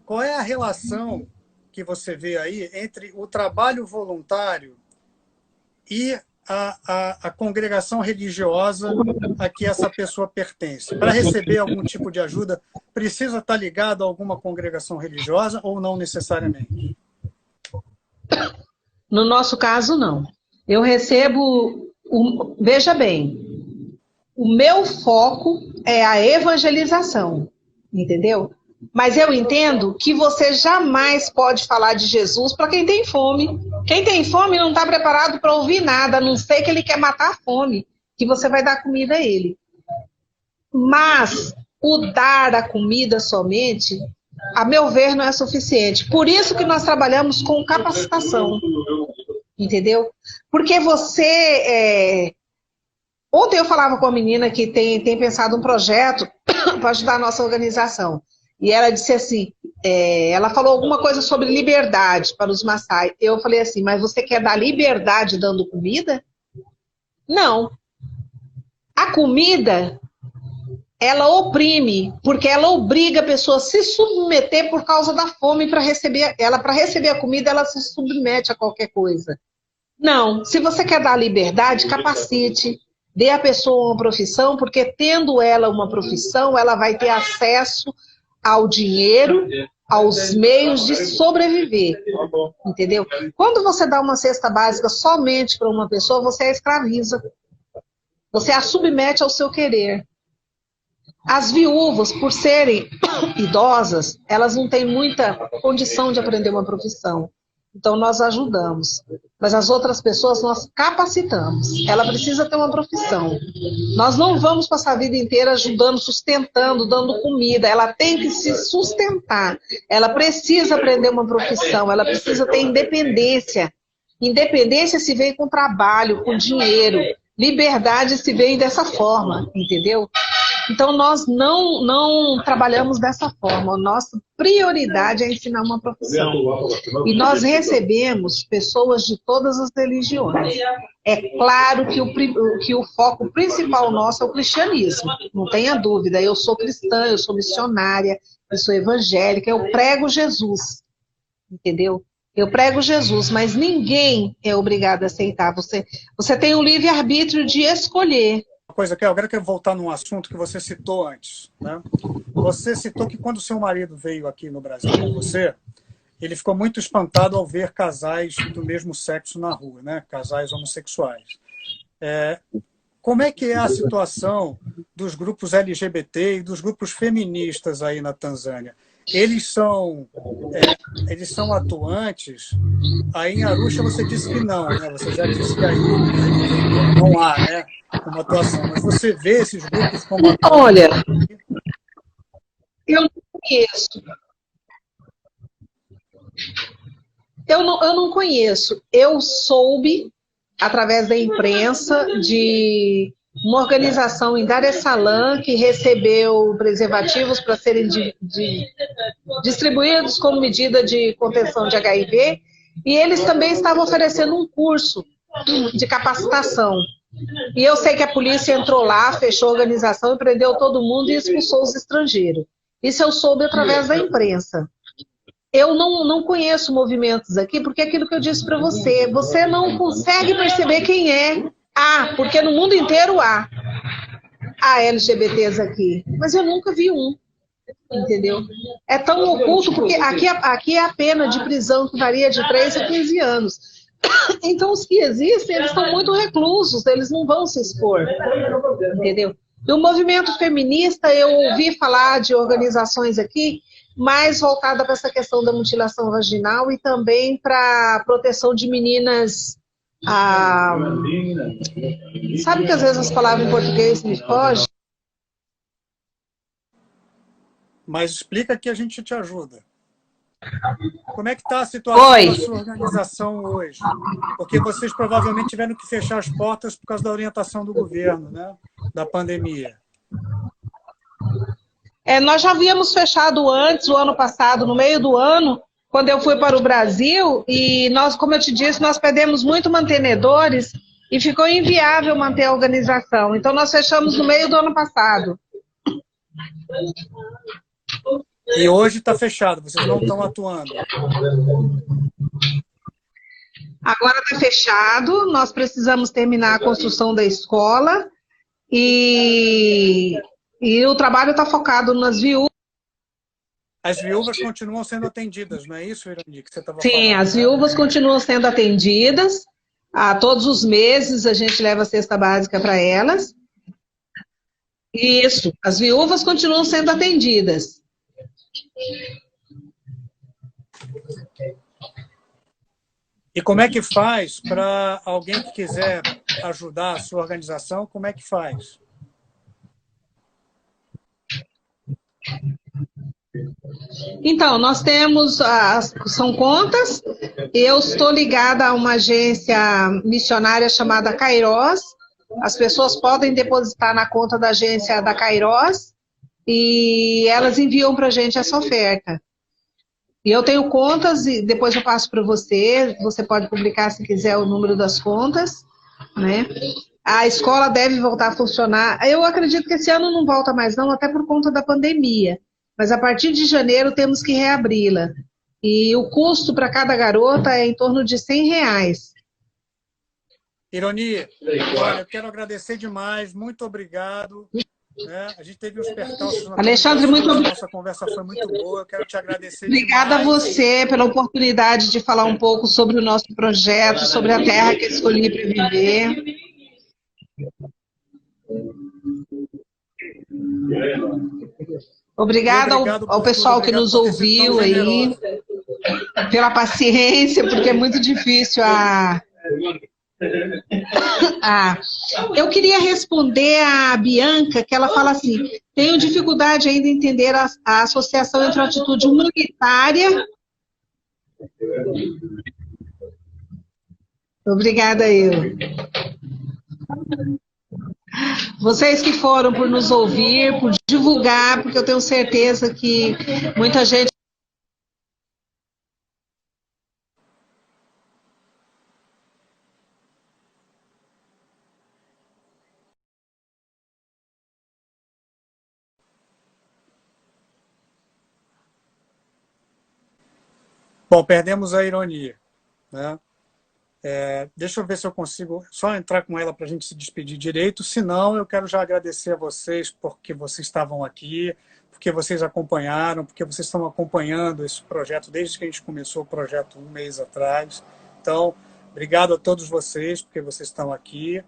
qual é a relação que você vê aí entre o trabalho voluntário e a congregação religiosa a que essa pessoa pertence? Para receber algum tipo de ajuda, precisa estar ligado a alguma congregação religiosa ou não necessariamente? No nosso caso, não. Eu recebo, veja bem, o meu foco é a evangelização, entendeu? Mas eu entendo que você jamais pode falar de Jesus para quem tem fome. Quem tem fome não está preparado para ouvir nada, a não ser que ele quer matar a fome, que você vai dar comida a ele. Mas o dar a comida somente, a meu ver, não é suficiente. Por isso que nós trabalhamos com capacitação, entendeu? Porque você... Ontem eu falava com uma menina que tem pensado um projeto para ajudar a nossa organização. E ela disse assim, ela falou alguma coisa sobre liberdade para os Maasai. Eu falei assim, mas você quer dar liberdade dando comida? Não. A comida, ela oprime, porque ela obriga a pessoa a se submeter por causa da fome. Para receber a comida, ela se submete a qualquer coisa. Não, se você quer dar liberdade, capacite, dê à pessoa uma profissão, porque tendo ela uma profissão, ela vai ter acesso ao dinheiro, aos meios de sobreviver, entendeu? Quando você dá uma cesta básica somente para uma pessoa, você a escraviza. Você a submete ao seu querer. As viúvas, por serem idosas, elas não têm muita condição de aprender uma profissão. Então, nós ajudamos. Mas as outras pessoas, nós capacitamos. Ela precisa ter uma profissão. Nós não vamos passar a vida inteira ajudando, sustentando, dando comida. Ela tem que se sustentar. Ela precisa aprender uma profissão. Ela precisa ter independência. Independência se vem com trabalho, com dinheiro. Liberdade se vem dessa forma, entendeu? Então, nós não trabalhamos dessa forma. A nossa prioridade é ensinar uma profissão. E nós recebemos pessoas de todas as religiões. É claro que o foco principal nosso é o cristianismo. Não tenha dúvida. Eu sou cristã, eu sou missionária, eu sou evangélica, eu prego Jesus. Entendeu? Eu prego Jesus, mas ninguém é obrigado a aceitar. Você tem o livre-arbítrio de escolher. Coisa que eu agora quero voltar num assunto que você citou antes, né? Você citou que quando seu marido veio aqui no Brasil com você, ele ficou muito espantado ao ver casais do mesmo sexo na rua, né? Casais homossexuais. Como é que é a situação dos grupos LGBT e dos grupos feministas aí na Tanzânia? Eles são atuantes? Aí em Arusha você disse que não, né? Você já disse que aí não há, né, uma atuação. Mas você vê esses grupos como atuantes? Olha, eu não conheço. Eu não conheço. Eu soube, através da imprensa, de uma organização em Dar es Salaam que recebeu preservativos para serem distribuídos como medida de contenção de HIV, e eles também estavam oferecendo um curso de capacitação. E eu sei que a polícia entrou lá, fechou a organização e prendeu todo mundo e expulsou os estrangeiros. Isso eu soube através da imprensa. Eu não conheço movimentos aqui, porque é aquilo que eu disse para você, você não consegue perceber quem é. Porque no mundo inteiro há LGBTs aqui, mas eu nunca vi um, entendeu? É tão oculto, porque aqui é a pena de prisão que varia de 3 a 15 anos. Então os que existem, eles estão muito reclusos, eles não vão se expor, entendeu? E o movimento feminista, eu ouvi falar de organizações aqui, mais voltada para essa questão da mutilação vaginal e também para a proteção de meninas. Sabe que às vezes as palavras em português me fogem? Mas explica que a gente te ajuda. Como é que está a situação da sua organização hoje? Porque vocês provavelmente tiveram que fechar as portas por causa da orientação do governo, né? Da pandemia. Nós já havíamos fechado antes, o ano passado, no meio do ano, quando eu fui para o Brasil, e nós, como eu te disse, nós perdemos muito mantenedores e ficou inviável manter a organização. Então, nós fechamos no meio do ano passado. E hoje está fechado, vocês não estão atuando? Agora está fechado, nós precisamos terminar a construção da escola e o trabalho está focado nas viúvas. As viúvas continuam sendo atendidas, não é isso, Irani, que você estava falando? Sim, as viúvas continuam sendo atendidas. Todos os meses a gente leva a cesta básica para elas. Isso, as viúvas continuam sendo atendidas. E como é que faz para alguém que quiser ajudar a sua organização, como é que faz? Então, nós temos, são contas, eu estou ligada a uma agência missionária chamada Kairos, as pessoas podem depositar na conta da agência da Kairos e elas enviam para a gente essa oferta. E eu tenho contas, e depois eu passo para você, você pode publicar se quiser o número das contas, né? A escola deve voltar a funcionar, eu acredito que esse ano não volta mais não, até por conta da pandemia. Mas a partir de janeiro temos que reabri-la. E o custo para cada garota é em torno de R$100. Irani, olha, eu quero agradecer demais, muito obrigado. A gente teve uns percalços. Alexandre, muito obrigado. Nossa conversa foi muito boa, eu quero te agradecer Obrigada demais. A você pela oportunidade de falar um pouco sobre o nosso projeto, sobre a terra que escolhi para viver. Obrigada ao pessoal que nos ouviu aí, pela paciência, porque é muito difícil Eu queria responder a Bianca, que ela fala assim, tenho dificuldade ainda em entender a associação entre a atitude humanitária... Obrigada, eu. Vocês que foram por nos ouvir, por divulgar, porque eu tenho certeza que muita gente... Bom, perdemos a Irani, né? Deixa eu ver se eu consigo só entrar com ela para a gente se despedir direito. Se não, eu quero já agradecer a vocês porque vocês estavam aqui, porque vocês acompanharam, porque vocês estão acompanhando esse projeto desde que a gente começou o projeto um mês atrás. Então, obrigado a todos vocês porque vocês estão aqui.